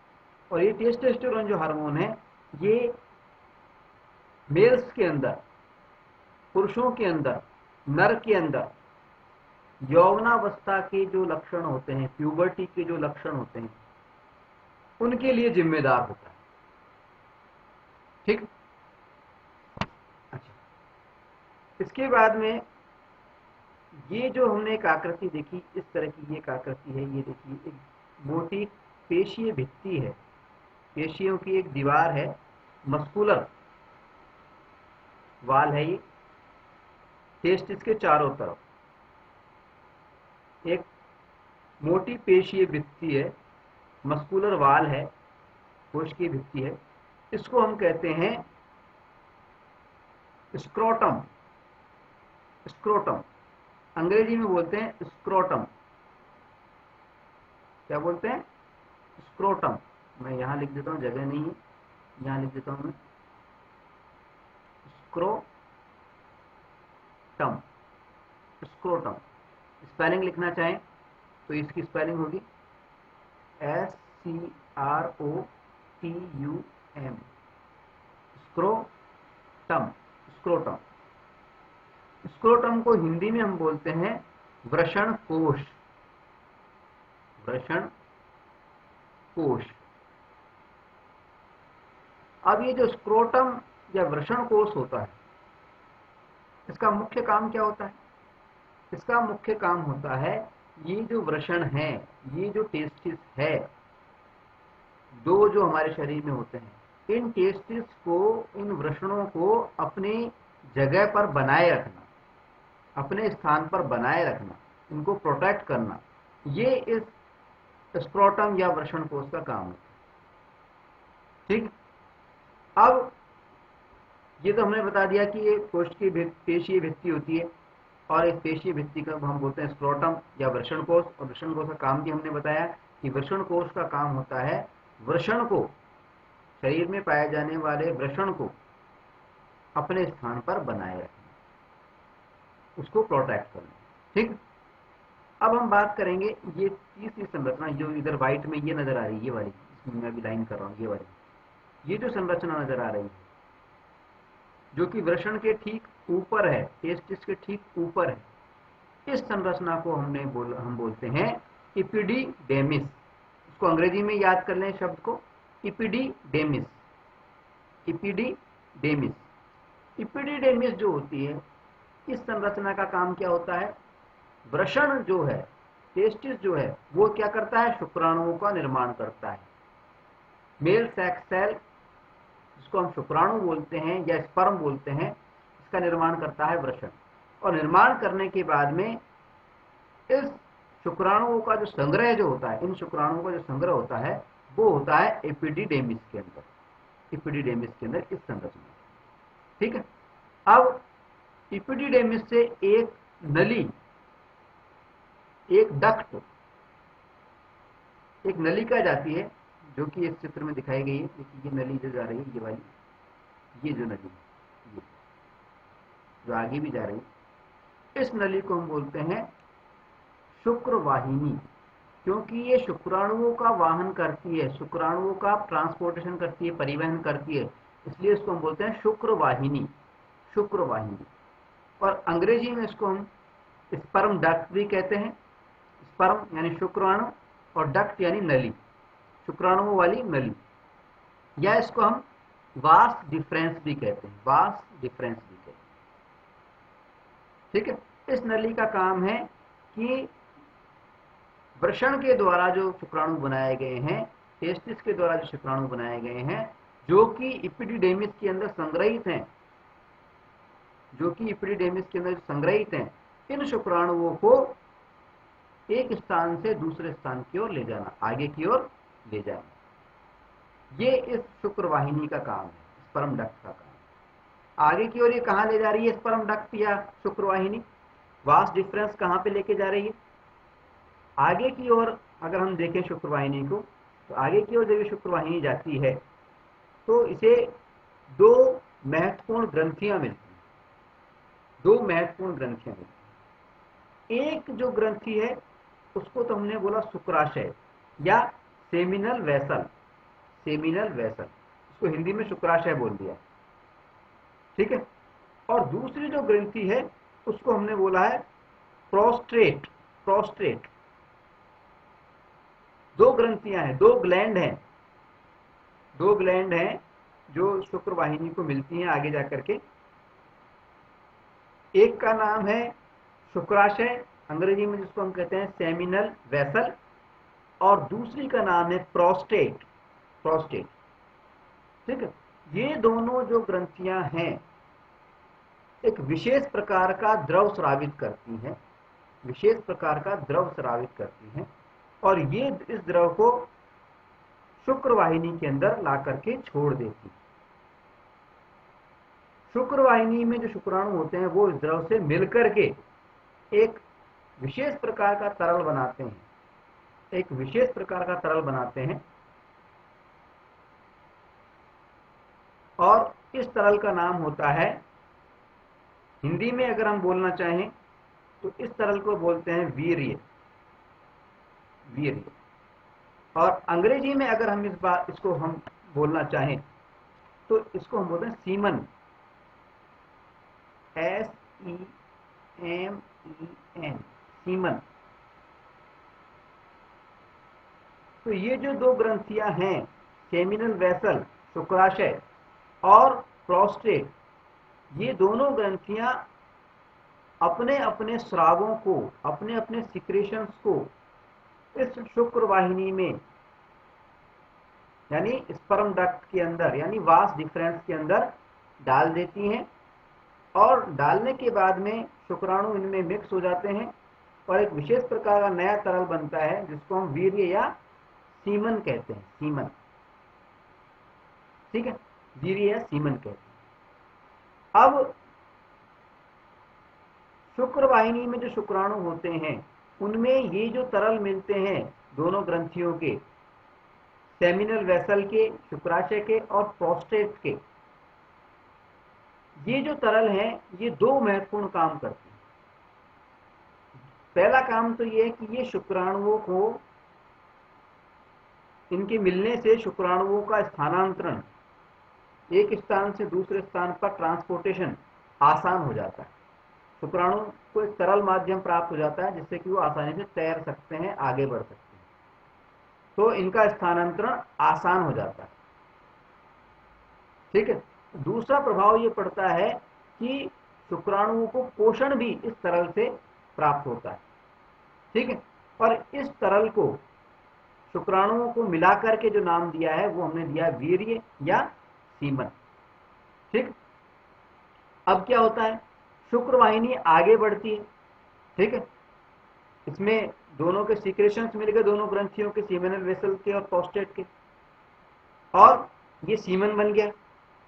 और ये टेस्टोस्टेरोन जो हार्मोन है ये मेल्स के अंदर, पुरुषों के अंदर, नर के अंदर यौवनावस्था के जो लक्षण होते हैं, प्यूबर्टी के जो लक्षण होते हैं, उनके लिए जिम्मेदार होता है। ठीक, अच्छा, इसके बाद में ये जो हमने एक आकृति देखी, इस तरह की ये एक आकृति है, ये देखिए एक मोटी पेशीय भित्ति है, पेशियों की एक दीवार है, मस्कुलर वाल है ये, टेस्टिस के चारों तरफ एक मोटी पेशीय भित्ति है, मस्कुलर वाल है, कोशिकीय भित्ति है। इसको हम कहते हैं स्क्रोटम। स्क्रोटम अंग्रेजी में बोलते हैं स्क्रोटम। क्या बोलते हैं? स्क्रोटम। मैं यहां लिख देता हूं, जगह नहीं है, यहां लिख देता हूं मैं, स्क्रोटम। स्क्रोटम स्पेलिंग लिखना चाहें तो इसकी स्पेलिंग होगी SCROTUM, स्क्रोटम। स्क्रोटम, स्क्रोटम को हिंदी में हम बोलते हैं वृषण कोश। वृषण कोश। अब ये जो स्क्रोटम या वृषण कोश होता है, इसका मुख्य काम क्या होता है? इसका मुख्य काम होता है, ये जो वृषण है, ये जो टेस्टिस है, 2 जो हमारे शरीर में होते हैं, इन टेस्टिस को, इन वृषणों को अपनी जगह पर बनाए रखना, अपने स्थान पर बनाए रखना, इनको प्रोटेक्ट करना, ये इस स्क्रोटम या वृषण कोश का काम होता है। ठीक, अब ये तो हमने बता दिया कि ये कोश की पेशीय भित्ति होती है, और इस पेशीय भित्ति का हम बोलते हैं स्क्रोटम या वृषण कोश। और वृषण कोश का काम भी हमने बताया कि वृषण कोश का काम होता है वृषण को, शरीर में पाए जाने वाले वृषण को अपने स्थान पर बनाए रखना, उसको प्रोटेक्ट करना। ठीक, अब हम बात करेंगे ये तीसरी संरचना जो इधर व्हाइट में ये नजर आ रही है, ये वाली, इसमें मैं अभी लाइन कर रहा हूँ, ये वाली, ये जो संरचना नजर आ रही है जो कि वृषण के ठीक ऊपर है, टेस्टिस के ठीक ऊपर है, इस संरचना को हम बोलते हैं इपिडीडेमिस। इसको अंग्रेजी में याद कर लें शब्द को, इपिडीडेमिस। इपिडीडेमिस। इपिडीडेमिस जो होती है, इस संरचना का काम क्या होता है? वृषण जो है, टेस्टिस जो है, वो क्या करता है? शुक्राणुओं का निर्माण करता है। मेल सेक्स सेल, जिसको हम शुक्राणु बोलते हैं या स्पर्म बोलते हैं, इसका निर्माण करता है वृषण। और निर्माण करने के बाद में इस शुक्राणुओं का जो संग्रह जो होता है, इन शुक्राणुओं का जो संग्रह होता है वो होता है एपिडिडेमिस के अंदर, एपिडिडेमिस के अंदर इस संरचना। ठीक है। अब एपिडिडेमिस से एक नली, एक डक्ट, एक नलिका जाती है जो कि इस चित्र में दिखाई गई है। ये नली जो जा रही है, ये वाली, ये जो नली, ये जो आगे भी जा रही है, इस नली को हम बोलते हैं शुक्रवाहिनी, क्योंकि ये शुक्राणुओं का वाहन करती है, शुक्राणुओं का ट्रांसपोर्टेशन करती है, परिवहन करती है, इसलिए इसको हम बोलते हैं शुक्रवाहिनी, शुक्रवाहिनी। और अंग्रेजी में इसको हम स्पर्म डक्ट भी कहते हैं। स्पर्म यानी शुक्राणु और डक्ट यानी नली, शुक्राणुओं वाली नली, या इसको हम वास डिफरेंस भी कहते हैं, वास डिफरेंस भी कहते हैं। ठीक है। इस नली का काम है कि वृषण के द्वारा जो शुक्राणु बनाए गए हैं, टेस्टिस के द्वारा जो शुक्राणु बनाए गए हैं, जो कि एपिडिडेमिस के अंदर संग्रहित हैं, जो कि एपिडिडेमिस के अंदर संग्रहित हैं, इन शुक्राणुओं को एक स्थान से दूसरे स्थान की ओर ले जाना, आगे की ओर ले जाना, ये इस शुक्रवाहिनी का काम है, स्पर्म डक्ट का काम। आगे की ओर ये कहां ले जा रही है स्पर्म डक्ट या शुक्रवाहिनी? वास डिफरेंस कहां पे लेके जा रही है? आगे की ओर अगर हम देखें शुक्रवाहिनी को, तो आगे की ओर जब ये शुक्रवाहिनी जाती है तो इसे दो महत्वपूर्ण ग्रंथियां मिलती हैं, दो महत्वपूर्ण ग्रंथियां मिलती हैं। एक जो ग्रंथि है उसको तो हमने बोला शुक्राशय या सेमिनल वेसल, सेमिनल वेसल, इसको हिंदी में शुक्राशय बोल दिया। ठीक है। और दूसरी जो ग्रंथि है उसको हमने बोला है प्रोस्ट्रेट, प्रोस्ट्रेट। दो ग्रंथियां हैं, दो ग्लैंड हैं, दो ग्लैंड हैं जो शुक्रवाहिनी को मिलती हैं आगे जाकर के। एक का नाम है शुक्राशय, अंग्रेजी में जिसको हम कहते हैं सेमिनल वेसल, और दूसरी का नाम है प्रोस्टेट, प्रोस्टेट। ठीक है। ये दोनों जो ग्रंथियां हैं एक विशेष प्रकार का द्रव स्रावित करती हैं, विशेष प्रकार का द्रव स्रावित करती हैं, और ये इस द्रव को शुक्रवाहिनी के अंदर ला करके छोड़ देती। शुक्रवाहिनी में जो शुक्राणु होते हैं वो इस द्रव से मिलकर के एक विशेष प्रकार का तरल बनाते हैं, एक विशेष प्रकार का तरल बनाते हैं, और इस तरल का नाम होता है, हिंदी में अगर हम बोलना चाहें तो इस तरल को बोलते हैं वीर्य, वीर्य। और अंग्रेजी में अगर हम इसको हम बोलना चाहें तो इसको हम बोलते हैं सीमन, SEMEN, सीमन। तो ये जो दो ग्रंथियां हैं, सेमिनल वेसल, शुक्राशय और प्रोस्टेट, ये दोनों ग्रंथियां अपने अपने स्रावों को, अपने अपने सिक्रेशंस को इस शुक्रवाहिनी में यानी स्पर्म डक्ट के अंदर यानी वास डिफरेंस के अंदर डाल देती हैं, और डालने के बाद में शुक्राणु इनमें मिक्स हो जाते हैं और एक विशेष प्रकार का नया तरल बनता है जिसको हम वीर्य या सीमन कहते हैं, सीमन। ठीक है। वीर्य या सीमन कहते हैं। अब शुक्रवाहिनी में जो शुक्राणु होते हैं उनमें ये जो तरल मिलते हैं दोनों ग्रंथियों के, सेमिनल वेसल के, शुक्राशय के और प्रोस्टेट के, ये जो तरल है ये दो महत्वपूर्ण काम करते हैं। पहला काम तो ये है कि ये शुक्राणुओं को, इनके मिलने से शुक्राणुओं का स्थानांतरण, एक स्थान से दूसरे स्थान पर ट्रांसपोर्टेशन आसान हो जाता है। शुक्राणु को एक तरल माध्यम प्राप्त हो जाता है जिससे कि वो आसानी से तैर सकते हैं, आगे बढ़ सकते हैं, तो इनका स्थानांतरण आसान हो जाता है। ठीक है। दूसरा प्रभाव ये पड़ता है कि शुक्राणुओं को पोषण भी इस तरल से प्राप्त होता है। ठीक है। और इस तरल को शुक्राणुओं को मिलाकर के जो नाम दिया है वो हमने दिया वीर्य या सीमन। ठीक। अब क्या होता है, शुक्रवाहिनी आगे बढ़ती है। ठीक है। इसमें दोनों के सीक्रेशंस मिल गए, दोनों ग्रंथियों के, सीमेनल वेसल के और प्रोस्टेट के, और ये सीमन बन गया।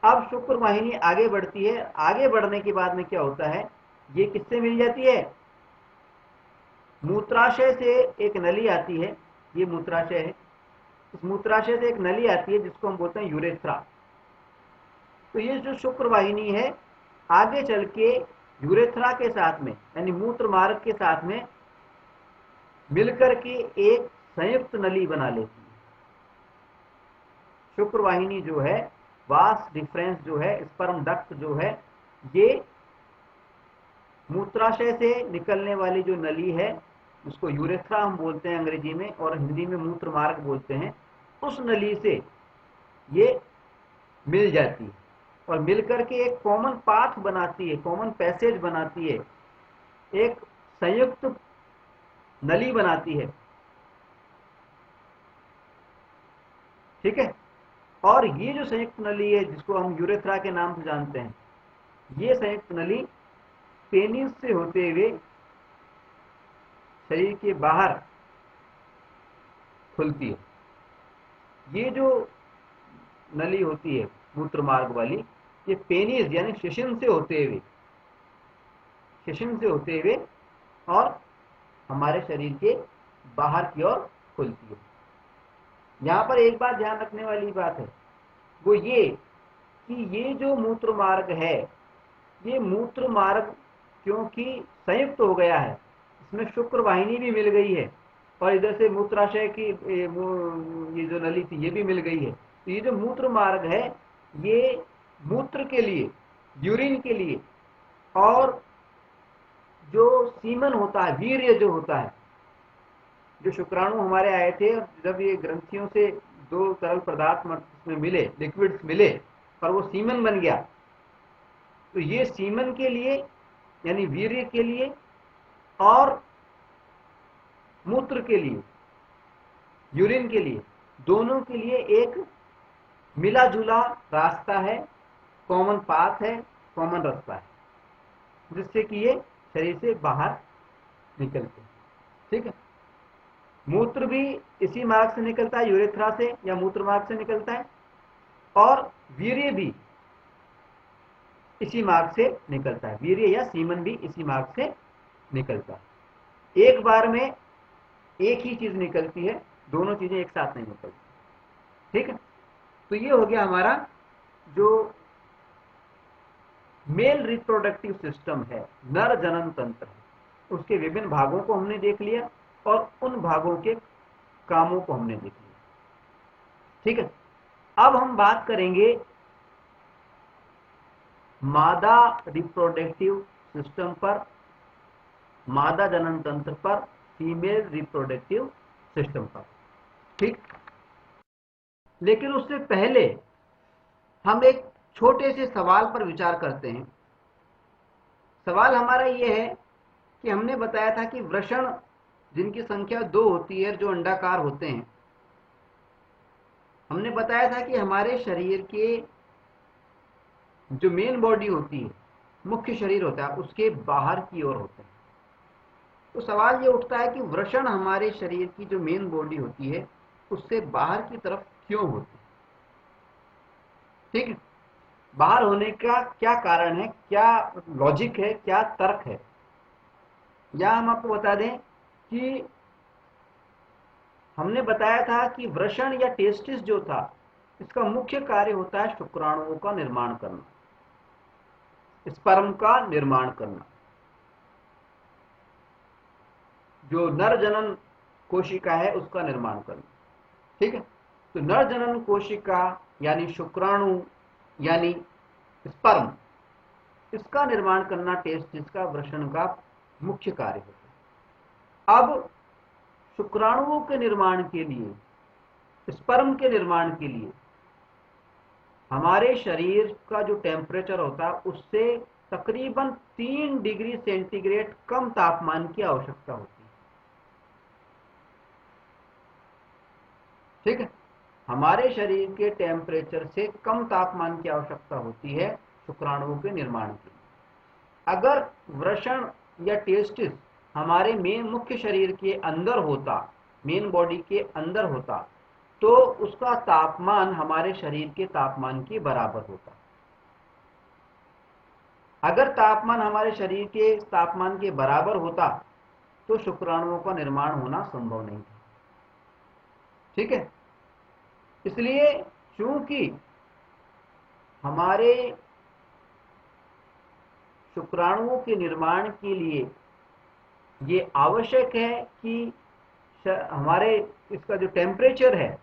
अब शुक्र वाहिनी आगे बढ़ती है। आगे बढ़ने के बाद में क्या होता है, ये किससे मिल जाती है, मूत्राशय से एक नली आती है, ये मूत्राशय है, इस मूत्राशय से एक नली आती है जिसको हम बोलते हैं यूरेथ्रा। तो ये जो शुक्र वाहिनी है आगे चल के यूरेथ्रा के साथ में यानी मूत्र मार्ग के साथ में मिलकर के एक संयुक्त नली बना लेती है। शुक्र वाहिनी जो है, वास डिफरेंस जो है, स्पर्म डक्ट जो है, ये मूत्राशय से निकलने वाली जो नली है उसको यूरेथ्रा हम बोलते हैं अंग्रेजी में, और हिंदी में मूत्र मार्ग बोलते हैं, उस नली से ये मिल जाती है और मिलकर के एक कॉमन पाथ बनाती है, कॉमन पैसेज बनाती है, एक संयुक्त नली बनाती है। ठीक है। और ये जो संयुक्त नली है जिसको हम यूरेथ्रा के नाम से जानते हैं, ये संयुक्त नली पेनिस से होते हुए शरीर के बाहर खुलती है। ये जो नली होती है मूत्र मार्ग वाली, ये पेनिस यानी शिशिन से होते हुए और हमारे शरीर के बाहर की ओर खुलती है। यहां पर एक बात ध्यान रखने वाली बात है, वो ये कि ये जो मूत्र मार्ग है, ये मूत्र मार्ग क्योंकि संयुक्त हो गया है, इसमें शुक्र वाहिनी भी मिल गई है और इधर से मूत्राशय की ये जो नली थी ये भी मिल गई है। तो ये जो मूत्र मार्ग है, ये मूत्र के लिए, यूरिन के लिए, और जो सीमन होता है, वीर्य जो होता है, जो शुक्राणु हमारे आए थे, जब ये ग्रंथियों से दो तरल पदार्थ में मिले, लिक्विड्स मिले और वो सीमन बन गया, तो ये सीमन के लिए यानी वीर्य के लिए और मूत्र के लिए, यूरिन के लिए, दोनों के लिए एक मिला जुला रास्ता है, कॉमन पाथ है, कॉमन रास्ता है, जिससे कि ये शरीर से बाहर निकलते हैं। ठीक है। मूत्र भी इसी मार्ग से निकलता है, यूरेथ्रा से या मूत्र मार्ग से निकलता है, और वीर्य भी इसी मार्ग से निकलता है, वीर्य या सीमन भी इसी मार्ग से निकलता है। एक बार में एक ही चीज निकलती है, दोनों चीजें एक साथ नहीं निकलती। ठीक है। तो ये हो गया हमारा जो मेल रिप्रोडक्टिव सिस्टम है, नर जनन तंत्र, उसके विभिन्न भागों को हमने देख लिया और उन भागों के कामों को हमने देख लिया। ठीक है। अब हम बात करेंगे मादा रिप्रोडक्टिव सिस्टम पर, मादा जनन तंत्र पर, फीमेल रिप्रोडक्टिव सिस्टम पर। ठीक। लेकिन उससे पहले हम एक छोटे से सवाल पर विचार करते हैं। सवाल हमारा यह है कि हमने बताया था कि वृषण जिनकी संख्या 2 होती है, जो अंडाकार होते हैं, हमने बताया था कि हमारे शरीर के जो मेन बॉडी होती है, मुख्य शरीर होता है, उसके बाहर की ओर होते हैं। तो सवाल ये उठता है कि वृषण हमारे शरीर की जो मेन बॉडी होती है उससे बाहर की तरफ क्यों होती है। ठीक है। बाहर होने का क्या कारण है, क्या लॉजिक है, क्या तर्क है। या हम आपको बता दें कि हमने बताया था कि वृषण या टेस्टिस जो था, इसका मुख्य कार्य होता है शुक्राणुओं का निर्माण करना, स्पर्म का निर्माण करना। जो नर जनन कोशिका है उसका निर्माण करना। ठीक है। तो नर जनन कोशिका यानी शुक्राणु यानी स्पर्म, इसका निर्माण करना टेस्टिस का, वृषण का मुख्य कार्य होता है। अब शुक्राणुओं के निर्माण के लिए, स्पर्म के निर्माण के लिए हमारे शरीर का जो टेम्परेचर होता है उससे तकरीबन 3 डिग्री सेंटीग्रेड कम तापमान की आवश्यकता होती है। ठीक है। हमारे शरीर के टेम्परेचर से कम तापमान की आवश्यकता होती है शुक्राणुओं के निर्माण के लिए। अगर वृषण या टेस्टिस हमारे मेन मुख्य शरीर के अंदर होता, मेन बॉडी के अंदर होता, तो उसका तापमान हमारे शरीर के तापमान के बराबर होता। अगर तापमान हमारे शरीर के तापमान के बराबर होता तो शुक्राणुओं का निर्माण होना संभव नहीं था। ठीक है, इसलिए चूंकि हमारे शुक्राणुओं के निर्माण के लिए ये आवश्यक है कि हमारे इसका जो टेम्परेचर है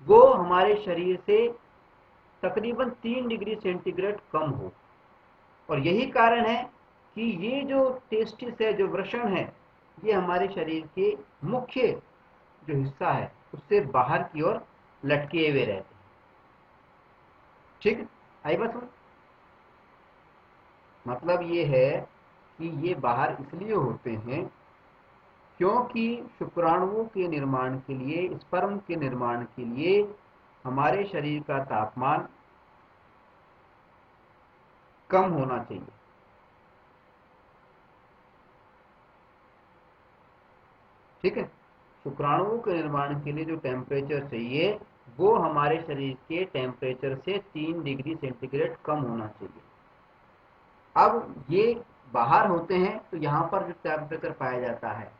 वो हमारे शरीर से तकरीबन 3 डिग्री सेंटीग्रेड कम हो, और यही कारण है कि ये जो टेस्टिस है, जो वृषण है, ये हमारे शरीर के मुख्य जो हिस्सा है उससे बाहर की ओर लटके हुए रहते हैं। ठीक, आई बात समझ? मतलब ये है कि ये बाहर इसलिए होते हैं क्योंकि शुक्राणुओं के निर्माण के लिए, स्पर्म के निर्माण के लिए हमारे शरीर का तापमान कम होना चाहिए। ठीक है, शुक्राणुओं के निर्माण के लिए जो टेम्परेचर चाहिए वो हमारे शरीर के टेम्परेचर से 3 डिग्री सेंटीग्रेड कम होना चाहिए। अब ये बाहर होते हैं तो यहाँ पर जो टेम्परेचर पाया जाता है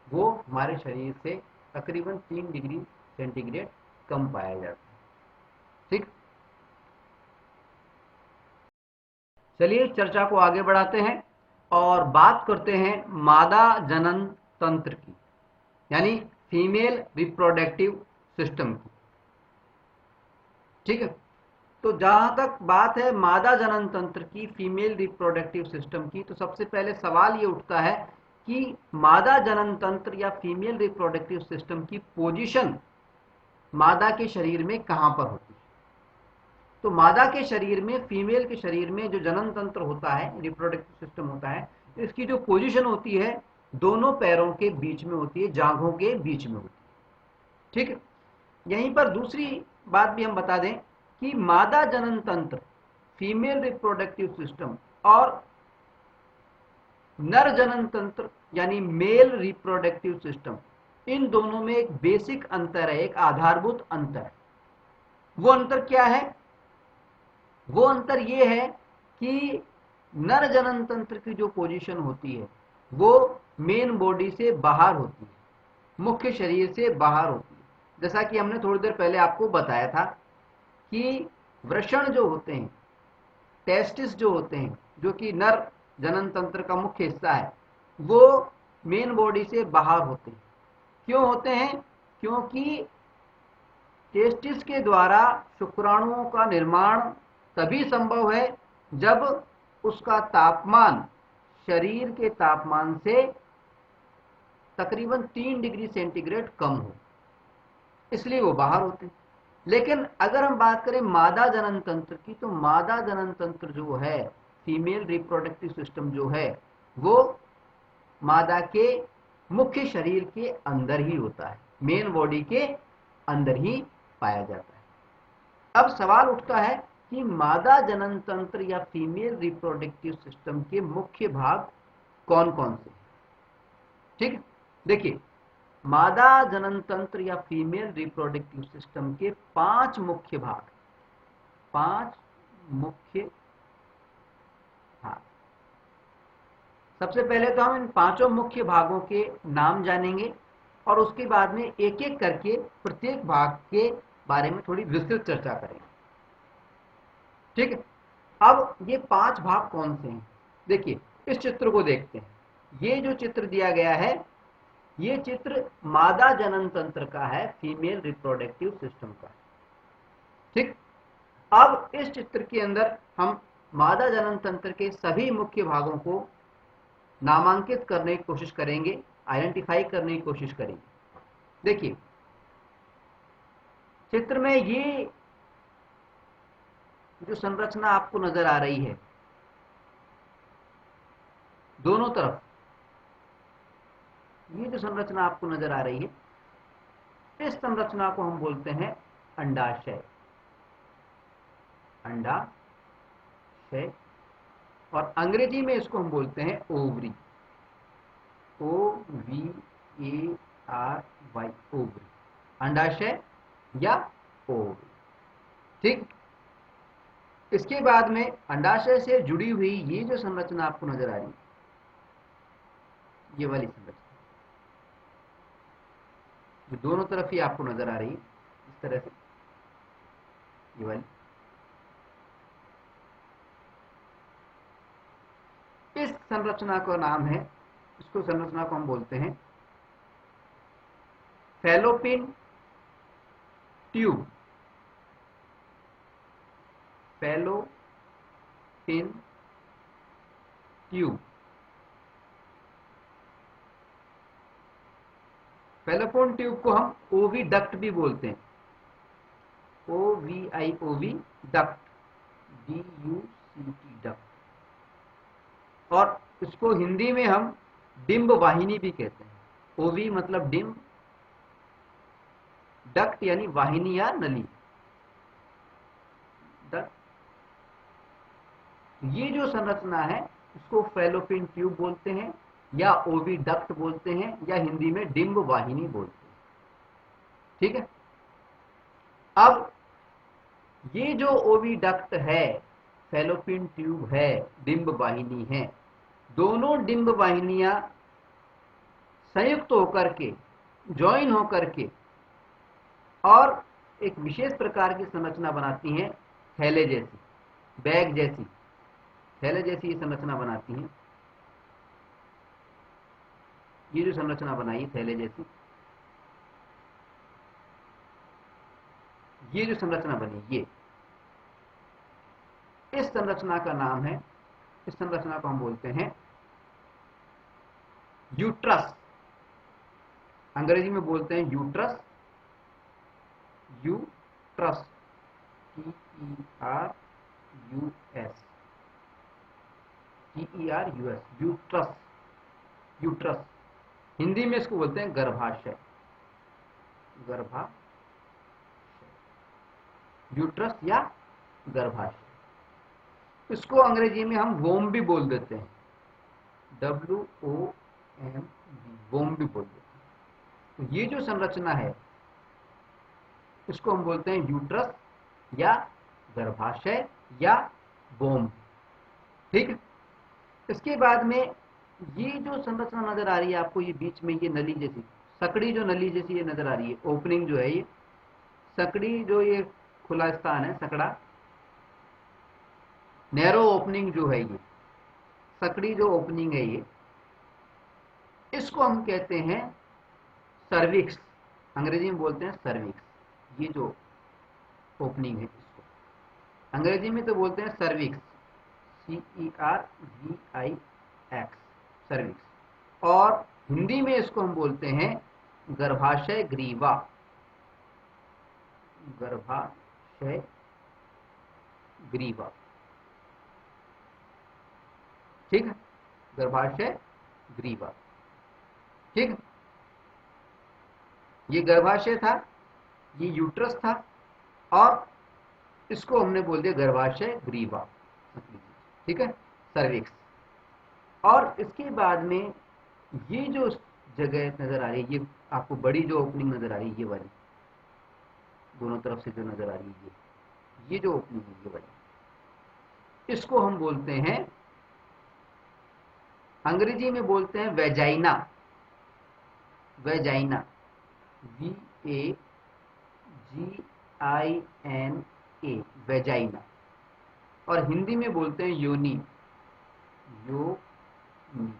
वो हमारे शरीर से तकरीबन 3 डिग्री सेंटीग्रेड कम पाया जाता है। ठीक, चलिए चर्चा को आगे बढ़ाते हैं और बात करते हैं मादा जनन तंत्र की, यानी फीमेल रिप्रोडक्टिव सिस्टम की। ठीक है, तो जहां तक बात है मादा जनन तंत्र की, फीमेल रिप्रोडक्टिव सिस्टम की, तो सबसे पहले सवाल ये उठता है कि मादा जनन तंत्र या फीमेल रिप्रोडक्टिव सिस्टम की पोजीशन मादा के शरीर में कहां पर होती है। तो मादा के शरीर में, फीमेल के शरीर में जो जनन तंत्र होता है, रिप्रोडक्टिव सिस्टम होता है, इसकी जो पोजीशन होती है दोनों पैरों के बीच में होती है, जांघों के बीच में होती है। ठीक है, यहीं पर दूसरी बात भी हम बता दें कि मादा जनन तंत्र, फीमेल रिप्रोडक्टिव सिस्टम, और नर जनन तंत्र यानी मेल रिप्रोडक्टिव सिस्टम, इन दोनों में एक बेसिक अंतर है, एक आधारभूत अंतर है। वो अंतर क्या है? वो अंतर ये है कि नर जनन तंत्र की जो पोजीशन होती है वो मेन बॉडी से बाहर होती है, मुख्य शरीर से बाहर होती है। जैसा कि हमने थोड़ी देर पहले आपको बताया था कि वृषण जो होते हैं, टेस्टिस जो होते हैं, जो कि नर जनन तंत्र का मुख्य हिस्सा है, वो मेन बॉडी से बाहर होते हैं। क्यों होते हैं? क्योंकि टेस्टिस के द्वारा शुक्राणुओं का निर्माण तभी संभव है जब उसका तापमान शरीर के तापमान से तकरीबन 3 डिग्री सेंटीग्रेड कम हो, इसलिए वो बाहर होते हैं। लेकिन अगर हम बात करें मादा जनन तंत्र की, तो मादा जनन तंत्र जो है, फीमेल रिप्रोडक्टिव सिस्टम जो है, वो मादा के मुख्य शरीर के अंदर ही होता है, मेन बॉडी के अंदर ही पाया जाता है। अब सवाल उठता है कि मादा जनन तंत्र या फीमेल रिप्रोडक्टिव सिस्टम के मुख्य भाग कौन कौन से? ठीक, देखिए, मादा जनन तंत्र या फीमेल रिप्रोडक्टिव सिस्टम के 5 मुख्य भाग, 5 मुख्य भाग। सबसे पहले तो हम इन 5 मुख्य भागों के नाम जानेंगे और उसके बाद में एक एक करके प्रत्येक भाग के बारे में थोड़ी विस्तृत चर्चा करेंगे। ठीक है, अब ये 5 भाग कौन से हैं? देखिए, इस चित्र को देखते हैं। ये जो चित्र दिया गया है, ये चित्र मादा जनन तंत्र का है, फीमेल रिप्रोडक्टिव सिस्टम का। ठीक, अब इस चित्र के अंदर हम मादा जनन तंत्र के सभी मुख्य भागों को नामांकित करने की कोशिश करेंगे, आइडेंटिफाई करने की कोशिश करेंगे। देखिए, चित्र में ये जो संरचना आपको नजर आ रही है, दोनों तरफ ये जो संरचना आपको नजर आ रही है, इस संरचना को हम बोलते हैं अंडाशय। अंडाशय, और अंग्रेजी में इसको हम बोलते हैं ओवरी। OVARY, ओवरी, अंडाशय या ओवरी। ठीक, इसके बाद में अंडाशय से जुड़ी हुई ये जो संरचना आपको नजर आ रही है, ये वाली संरचना जो दोनों तरफ ही आपको नजर आ रही है इस तरह से, ये वाली, इस संरचना का नाम है, इसको संरचना को हम बोलते हैं fallopian tube. Fallopian tube, fallopian tube को हम ओविडक्ट भी बोलते हैं, OVI डक्ट, DUCT डक्ट, और इसको हिंदी में हम डिंब वाहिनी भी कहते हैं। ओवी मतलब डिंब, डक्ट यानी वाहिनी या नली, डक्ट। ये जो संरचना है उसको फैलोपियन ट्यूब बोलते हैं या ओविडक्ट बोलते हैं या हिंदी में डिंब वाहिनी बोलते हैं। ठीक है, अब ये जो ओविडक्ट है, फैलोपियन ट्यूब है, डिंब वाहिनी है, दोनों डिंब वाहिनियां संयुक्त होकर के, ज्वाइन होकर के और एक विशेष प्रकार की संरचना बनाती हैं, थैले जैसी, बैग जैसी, थैले जैसी ये संरचना बनाती हैं। ये जो संरचना बनाई थैले जैसी, ये जो संरचना बनी, ये इस संरचना का नाम है, इस संरचना को हम बोलते हैं यूट्रस। अंग्रेजी में बोलते हैं uterus, uterus, TERUS, uterus, uterus. Hindi में इसको बोलते हैं गर्भाशय, गर्भाशय, यूट्रस या गर्भाशय। इसको अंग्रेजी में हम वोम भी बोल देते हैं, WOMB, वोम भी बोल देते हैं। तो ये जो संरचना है इसको हम बोलते हैं यूट्रस या गर्भाशय या वोम। ठीक है, इसके बाद में ये जो संरचना नजर आ रही है आपको, ये बीच में ये नली जैसी, सकड़ी जो नली जैसी ये नजर आ रही है, ओपनिंग जो है ये सकड़ी, जो ये खुला स्थान है, सकड़ा, नैरो ओपनिंग जो है, ये सकड़ी जो ओपनिंग है, ये इसको हम कहते हैं सर्विक्स, अंग्रेजी में बोलते हैं सर्विक्स। ये जो ओपनिंग है इसको अंग्रेजी में तो बोलते हैं सर्विक्स, CERVIX, सर्विक्स, और हिंदी में इसको हम बोलते हैं गर्भाशय ग्रीवा, गर्भाशय ग्रीवा। ठीक है, गर्भाशय ग्रीवा। ठीक है, ये गर्भाशय था, ये यूट्रस था, और इसको हमने बोल दिया गर्भाशय ग्रीवा। ठीक है, सर्विक्स। और इसके बाद में ये जो जगह नजर आ रही है, ये आपको बड़ी जो ओपनिंग नजर आ रही है, ये वाली दोनों तरफ से जो नजर आ रही है, ये जो ओपनिंग है, ये वाली, इसको हम बोलते हैं, अंग्रेजी में बोलते हैं वेजाइना, वेजाइना, VAGINA, वेजाइना, और हिंदी में बोलते हैं योनि, योनि,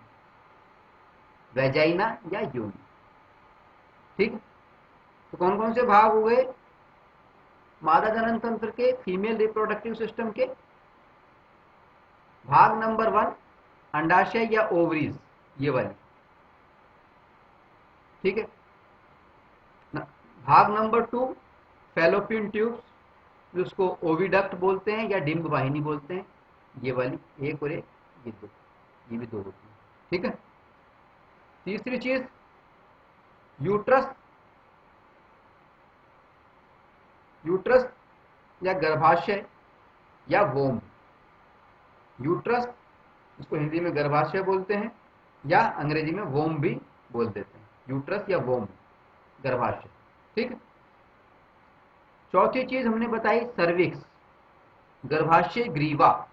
वेजाइना या योनि। ठीक, तो कौन कौन से भाग हुए मादा जनन तंत्र के, फीमेल रिप्रोडक्टिव सिस्टम के? भाग नंबर 1 अंडाशय या ओवरीज, ये वाली। ठीक है, भाग नंबर 2 फैलोपियन ट्यूब्स, जिसको ओविडक्ट बोलते हैं या डिंब वाहिनी बोलते हैं, ये वाली, एक और एक, ये दो, ये भी दो होती है। ठीक है, तीसरी चीज यूट्रस, यूट्रस या गर्भाशय या वोम। यूट्रस, इसको हिंदी में गर्भाशय बोलते हैं या अंग्रेजी में वोम भी बोल देते हैं, यूट्रस या वोम, गर्भाशय। ठीक है। चौथी चीज हमने बताई सर्विक्स, गर्भाशय ग्रीवा।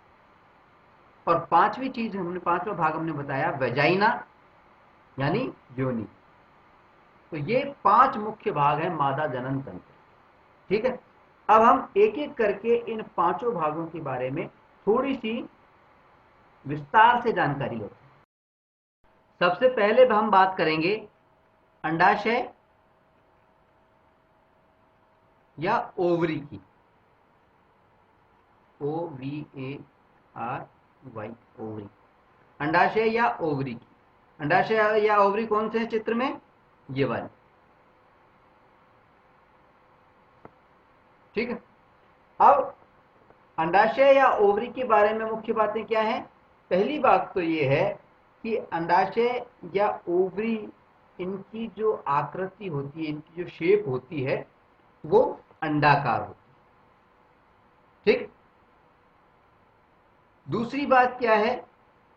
और पांचवी चीज हमने, पांचवा भाग हमने बताया वेजाइना यानी योनि। तो ये 5 मुख्य भाग हैं मादा जनन तंत्र। ठीक है। अब हम एक एक करके इन 5 भागों के बारे में थोड़ी सी विस्तार से जानकारी लेते हैं। सबसे पहले हम बात करेंगे अंडाशय या ओवरी की। OVARY, ओवरी, अंडाशय या ओवरी की। अंडाशय या ओवरी कौन से हैं चित्र में? ये वाले। ठीक है। अब अंडाशय या ओवरी के बारे में मुख्य बातें क्या हैं? पहली बात तो ये है कि अंडाशय या ओवरी, इनकी जो आकृति होती है, इनकी जो शेप होती है, वो अंडाकार होती है। ठीक। दूसरी बात क्या है?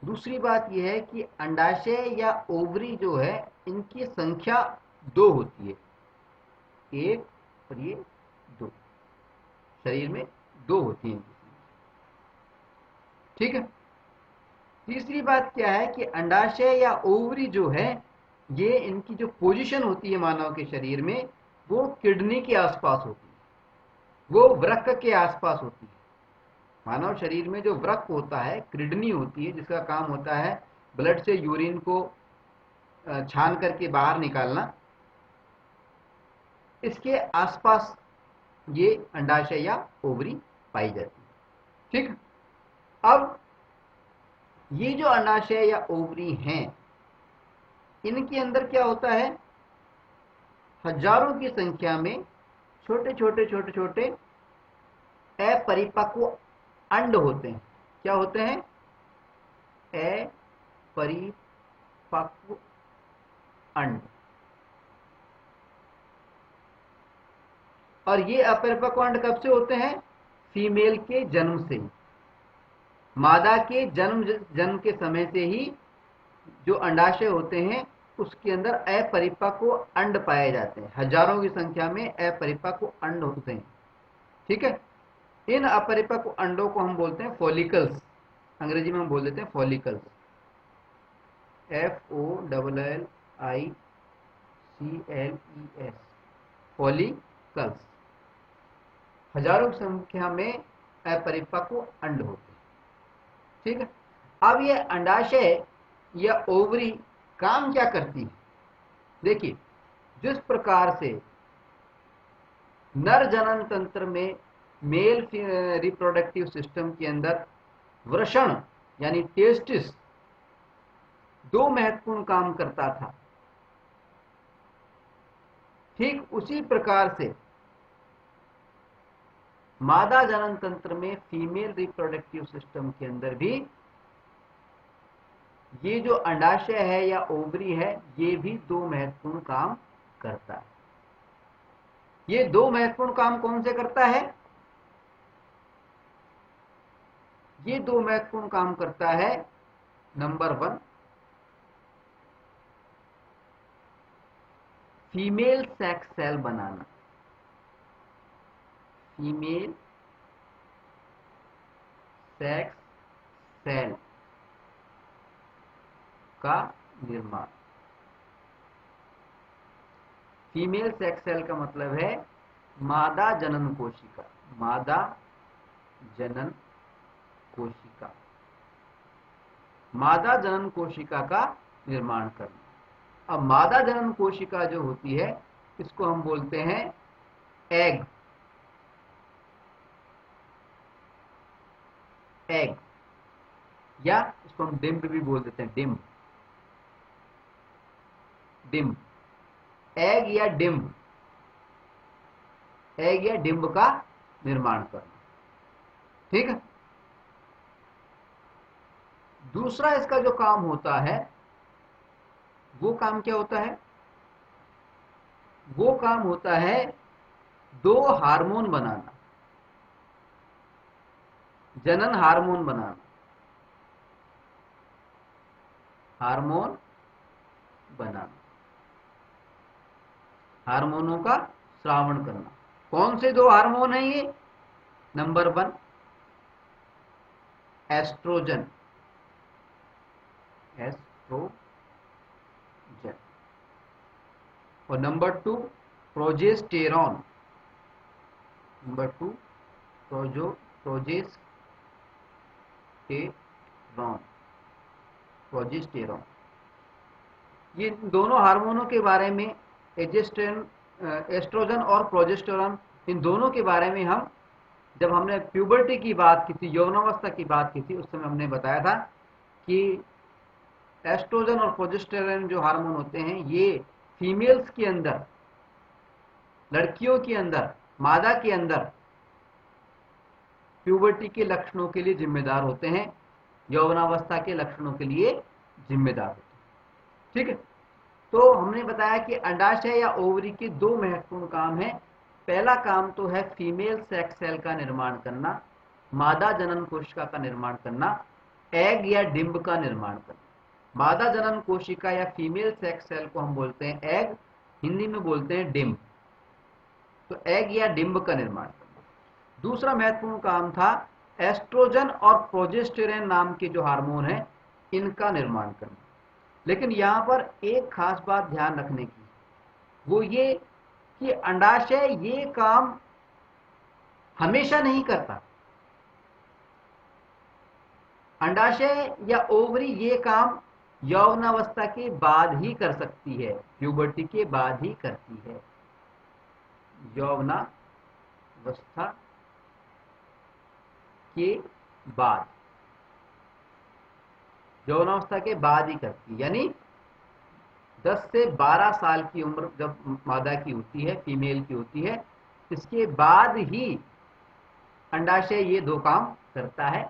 दूसरी बात यह है कि अंडाशय या ओवरी जो है, इनकी संख्या 2 होती है, 1 और ये 2, शरीर में 2 होती है। ठीक है। तीसरी बात क्या है कि अंडाशय या ओवरी जो है, ये इनकी जो पोजीशन होती है मानव के शरीर में, वो किडनी के आसपास होती है, वो वृक्क के आसपास होती है। मानव शरीर में जो वृक्क होता है, किडनी होती है, जिसका काम होता है ब्लड से यूरिन को छान करके बाहर निकालना, इसके आसपास ये अंडाशय या ओवरी पाई जाती है। ठीक। अब ये जो अंडाशय या ओवरी हैं, इनके अंदर क्या होता है? हजारों की संख्या में छोटे छोटे छोटे छोटे अपरिपक्व अंड होते हैं। क्या होते हैं? अपरिपक्व अंड। और ये अपरिपक्व अंड कब से होते हैं? फीमेल के जन्म से ही, मादा के जन्म के समय से ही जो अंडाशय होते हैं, उसके अंदर अपरिपक्व अंड पाए जाते हैं। हजारों की संख्या में अपरिपक्व अंड होते हैं। ठीक है। इन अपरिपक्व अंडों को हम बोलते हैं फॉलिकल्स, अंग्रेजी में हम बोल देते हैं फॉलिकल्स, FOLLICLES, फॉलिकल्स। हजारों की संख्या में अपरिपक्व अंड होते हैं। ठीक है। अब ये अंडाशय या ओवरी काम क्या करती है? देखिए, जिस प्रकार से नर जनन तंत्र में मेल रिप्रोडक्टिव सिस्टम के अंदर वृषण यानी टेस्टिस 2 महत्वपूर्ण काम करता था, ठीक उसी प्रकार से मादा जनन तंत्र में फीमेल रिप्रोडक्टिव सिस्टम के अंदर भी ये जो अंडाशय है या ओवरी है, ये भी 2 महत्वपूर्ण काम करता है। ये 2 महत्वपूर्ण काम कौन से करता है? ये 2 महत्वपूर्ण काम करता है, नंबर 1, फीमेल सेक्स सेल बनाना, फीमेल सेक्स सेल का निर्माण। फीमेल सेक्स सेल का मतलब है मादा जनन कोशिका, मादा जनन कोशिका, मादा जनन कोशिका का निर्माण करना। अब मादा जनन कोशिका जो होती है, इसको हम बोलते हैं एग, एग, या इसको हम डिम्ब भी बोल देते हैं, डिम्ब, डिम्ब, एग या डिम्ब, एग या डिम्ब का निर्माण करना। ठीक है। दूसरा इसका जो काम होता है, वो काम क्या होता है? वो काम होता है 2 हार्मोन बनाना, जनन हार्मोन बनाना, हार्मोन बनाना, हार्मोनों का श्रावण करना। कौन से दो हार्मोन हैं ये? नंबर 1 एस्ट्रोजन, एस्ट्रोजन, और number 2 progesterone, number 2 progesterone, progesterone. ये दोनों हार्मोनों के बारे में, एस्ट्रोजन और प्रोजेस्टेरॉन, इन दोनों के बारे में हम जब हमने प्यूबर्टी की बात की थी, यौवनावस्था की बात की थी, उस समय हमने बताया था कि एस्ट्रोजन और प्रोजेस्टेरॉन जो हार्मोन होते हैं ये फीमेल्स के अंदर, लड़कियों के अंदर, मादा के अंदर प्यूबर्टी के लक्षणों के लिए जिम्मेदार होते हैं, यौवनावस्था के लक्षणों के लिए जिम्मेदार होते हैं। ठीक है, तो हमने बताया कि अंडाशय या ओवरी के दो महत्वपूर्ण काम हैं। पहला काम तो है फीमेल सेक्स सेल का निर्माण करना, मादा जनन कोशिका का निर्माण करना, एग या डिंब का निर्माण करना। मादा जनन कोशिका या फीमेल सेक्स सेल को हम बोलते हैं एग, हिंदी में बोलते हैं डिंब। तो एग या डिंब का निर्माण करना। दूसरा महत्वपूर्ण काम था एस्ट्रोजन और प्रोजेस्टेरॉन नाम के जो हार्मोन हैं इनका निर्माण करना। लेकिन यहां पर एक खास बात ध्यान रखने की, वो ये कि अंडाशय ये काम हमेशा नहीं करता। अंडाशय या ओवरी ये काम यौवनावस्था के बाद ही कर सकती है, प्यूबर्टी के बाद ही करती है, यौवनावस्था के बाद, यौवनावस्था के बाद ही करती है। यानी 10 से 12 साल की उम्र जब मादा की होती है, फीमेल की होती है, इसके बाद ही अंडाशय ये दो काम करता है,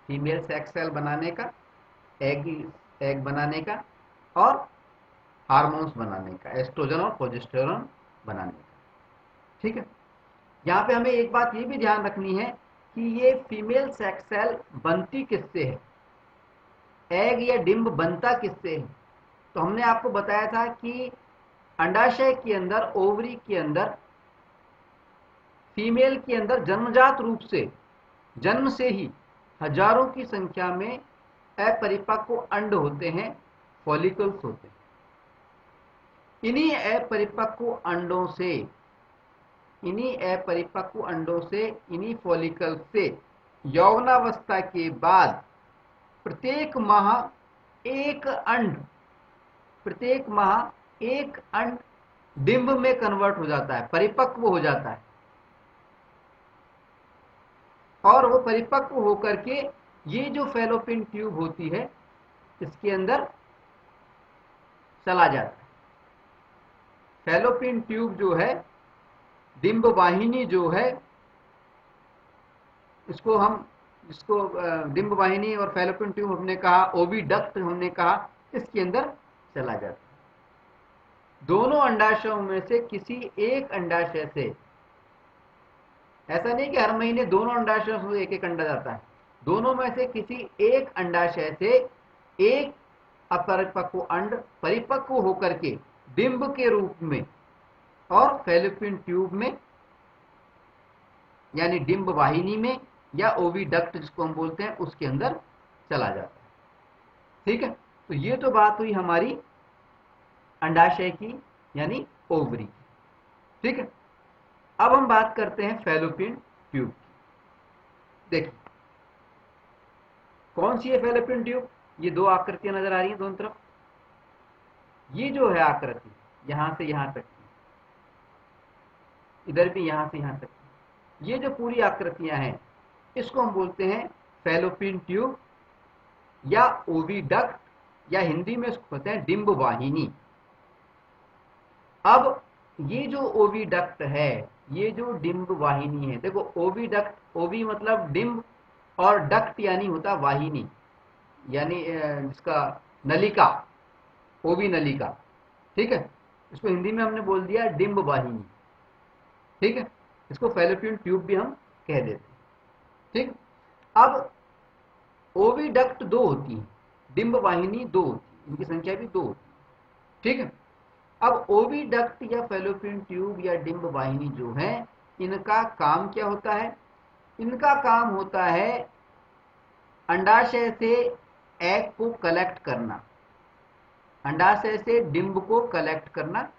फीमेल सेक्स सेल बनाने का, एग बनाने का, और हार्मोन्स बनाने का, एस्ट्रोजन और प्रोजेस्टेरॉन बनाने का। ठीक है, यहां पे हमें एक बात ये भी ध्यान रखनी है कि ये फीमेल सेक्स सेल बनती किससे है, एग या डिंब बनता किससे है। तो हमने आपको बताया था कि अंडाशय के अंदर, ओवरी के अंदर, फीमेल के अंदर जन्मजात रूप से, जन्म से ही हजारों की संख्या में अपरिपक्व अंड होते हैं, फॉलिकल्स होते हैं। इन्हीं अपरिपक्व अंडों से, इन्हीं फॉलिकल से यौवनावस्था के बाद प्रत्येक माह एक अंड डिंब में कन्वर्ट हो जाता है, परिपक्व हो जाता है, और वो परिपक्व होकर के ये जो फैलोपियन ट्यूब होती है इसके अंदर चला जाता है। फैलोपियन ट्यूब जो है, डिंब वाहिनी जो है, इसको डिंब वाहिनी और फैलोपियन ट्यूब हमने कहा, ओविडक्ट हमने कहा, इसके अंदर चला जाता है। दोनों अंडाशयों में से किसी एक अंडाशय से, ऐसा नहीं कि हर महीने दोनों अंडाशयों से एक एक अंडा जाता है, दोनों में से किसी एक अंडाशय से एक अपरिपक्व अंड परिपक्व होकर के डिंब के रूप में और फैलोपियन ट्यूब में, यानी डिंब वाहिनी में या ओविडक्ट जिसको हम बोलते हैं, उसके अंदर चला जाता है। ठीक है, तो ये तो बात हुई हमारी अंडाशय की, यानी ओवरी की। ठीक है, अब हम बात करते हैं फैलोपियन ट्यूब की। देखिए कौन सी है फैलोपियन ट्यूब, ये दो आकृतियां नजर आ रही हैं दोनों तरफ। ये जो है आकृति यहां से यहां तक की, इधर भी यहां से यहां तक की, ये जो पूरी आकृतियां हैं इसको हम बोलते हैं फैलोपियन ट्यूब या ओविडक्ट, या हिंदी में इसको कहते हैं डिंब वाहिनी। अब ये जो ओविडक्ट है, ये जो डिंब वाहिनी है, देखो ओविडक्ट, ओवी मतलब डिंब और डक्ट यानी होता वाहिनी, यानी जिसका नलिका, ओवी नलिका। ठीक है, इसको हिंदी में हमने बोल दिया डिंब वाहिनी। ठीक है, इसको फैलोपियन ट्यूब भी हम कह देते हैं। ठीक, अब ओविडक्ट दो होती है, डिंब वाहिनी दो होती है, इनकी संख्या भी दो होती है। ठीक है। अब ओविडक्ट या फैलोपियन ट्यूब या डिंब वाहिनी जो है, इनका काम क्या होता है? इनका काम होता है अंडाशय से एग को कलेक्ट करना, अंडाशय से डिंब को कलेक्ट करना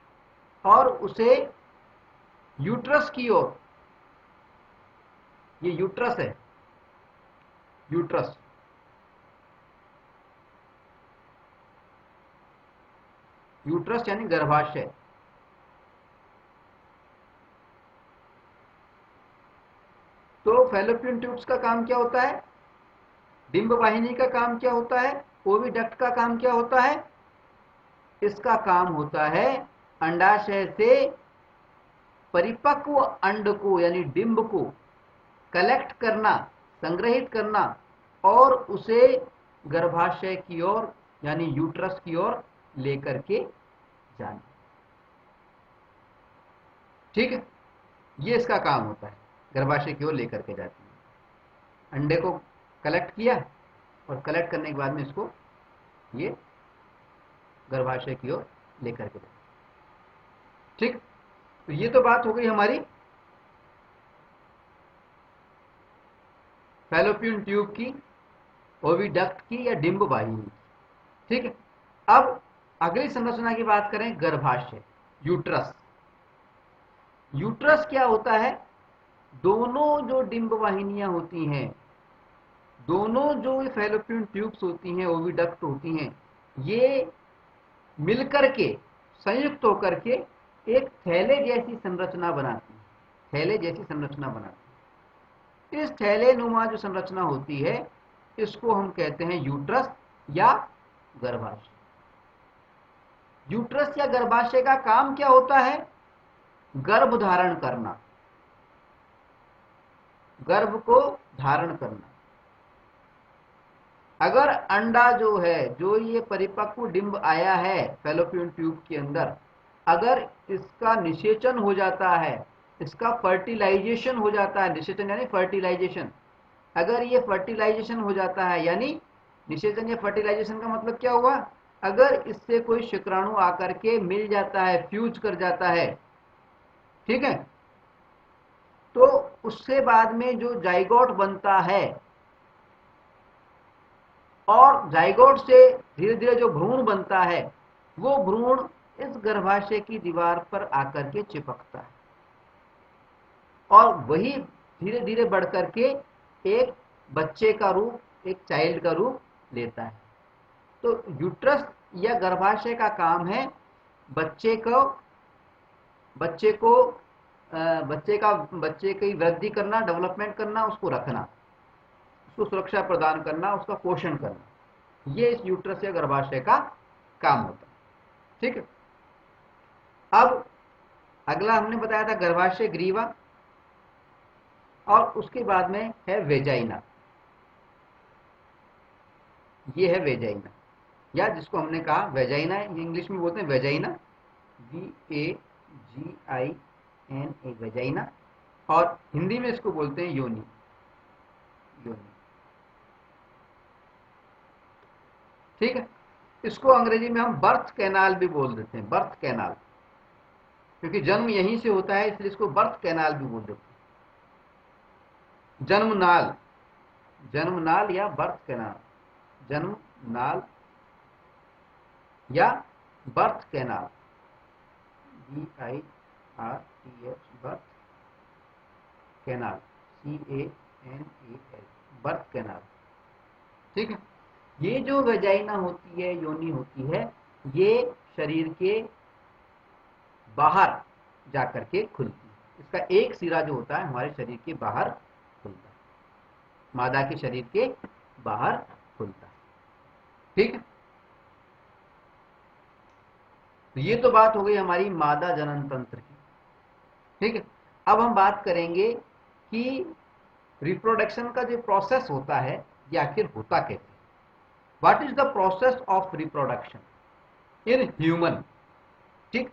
और उसे यूट्रस की ओर, ये यूट्रस है, यूट्रस, यूट्रस यानी गर्भाशय, तो फैलोपियन ट्यूब्स का काम क्या होता है? डिंब वाहिनी का काम क्या होता है? ओविडक्ट का काम क्या होता है? इसका काम होता है अंडाशय से परिपक्व अंड को यानी डिंब को कलेक्ट करना, संग्रहित करना और उसे गर्भाशय की ओर यानी यूट्रस की ओर लेकर के जाना। ठीक है, ये इसका काम होता है, गर्भाशय की ओर लेकर के जाती है। अंडे को कलेक्ट किया और कलेक्ट करने के बाद में इसको ये गर्भाशय की ओर लेकर के जाती है। ठीक, तो ये तो बात हो गई हमारी फैलोपियन ट्यूब की, ओविडक्ट की या डिंब वाहिनी। ठीक है, अब अगली संरचना की बात करें, गर्भाशय, यूट्रस। यूट्रस क्या होता है? दोनों जो डिंब वाहिनियां होती हैं, दोनों जो फैलोपियन ट्यूब्स होती हैं, ओविडक्ट होती हैं, ये मिलकर के, संयुक्त होकर के एक थैले जैसी संरचना बनाती है, थैले जैसी संरचना बनाती है। इस थैले नुमा जो संरचना होती है, इसको हम कहते हैं यूट्रस या गर्भाशय। यूट्रस या गर्भाशय का काम क्या होता है? गर्भ धारण करना, गर्भ को धारण करना। अगर अंडा जो है, जो ये परिपक्व डिंब आया है फैलोपियन ट्यूब के अंदर, अगर इसका निषेचन हो जाता है, इसका फर्टिलाइजेशन हो जाता है, निषेचन यानी फर्टिलाइजेशन, अगर ये फर्टिलाइजेशन हो जाता है, यानी निषेचन या फर्टिलाइजेशन का मतलब क्या हुआ? अगर इससे कोई शुक्राणु आकर के मिल जाता है, फ्यूज कर जाता है, ठीक है, तो उससे बाद में जो जाइगोट बनता है और जाइगोट से धीरे धीरे जो भ्रूण बनता है, वो भ्रूण इस गर्भाशय की दीवार पर आकर के चिपकता है और वही धीरे धीरे बढ़ करके एक बच्चे का रूप, एक चाइल्ड का रूप लेता है। तो यूट्रस या गर्भाशय का काम है बच्चे की वृद्धि करना, डेवलपमेंट करना, उसको रखना, उसको सुरक्षा प्रदान करना, उसका पोषण करना, ये इस यूट्रस या गर्भाशय का काम होता है। ठीक है, अब अगला हमने बताया था गर्भाशय, ग्रीवा, और उसके बाद में है वेजाइना। ये है वेजाइना, या जिसको हमने कहा वेजाइना, इंग्लिश में बोलते हैं वेजाइना, VAGINA, वेजाइना, और हिंदी में इसको बोलते हैं योनि, योनि। ठीक है, इसको अंग्रेजी में हम बर्थ कैनाल भी बोल देते हैं, बर्थ कैनाल, क्योंकि जन्म यहीं से होता है, इसलिए इसको बर्थ कैनाल भी बोल देते हैं। जन्मनाल, जन्मनाल या बर्थ कैनाल, जन्मनाल या birth canal, BIRTH, birth canal, CANAL, birth canal. ठीक है, ये जो वेजाइना होती है, योनि होती है, ये शरीर के बाहर जाकर के खुलती है। इसका एक सिरा जो होता है हमारे शरीर के बाहर खुलता है, मादा के शरीर के बाहर खुलता है। ठीक है, तो ये तो बात हो गई हमारी मादा जनन तंत्र की। ठीक है, अब हम बात करेंगे कि रिप्रोडक्शन का जो प्रोसेस होता है, ये आखिर होता कैसे, what is the process of reproduction in human. ठीक,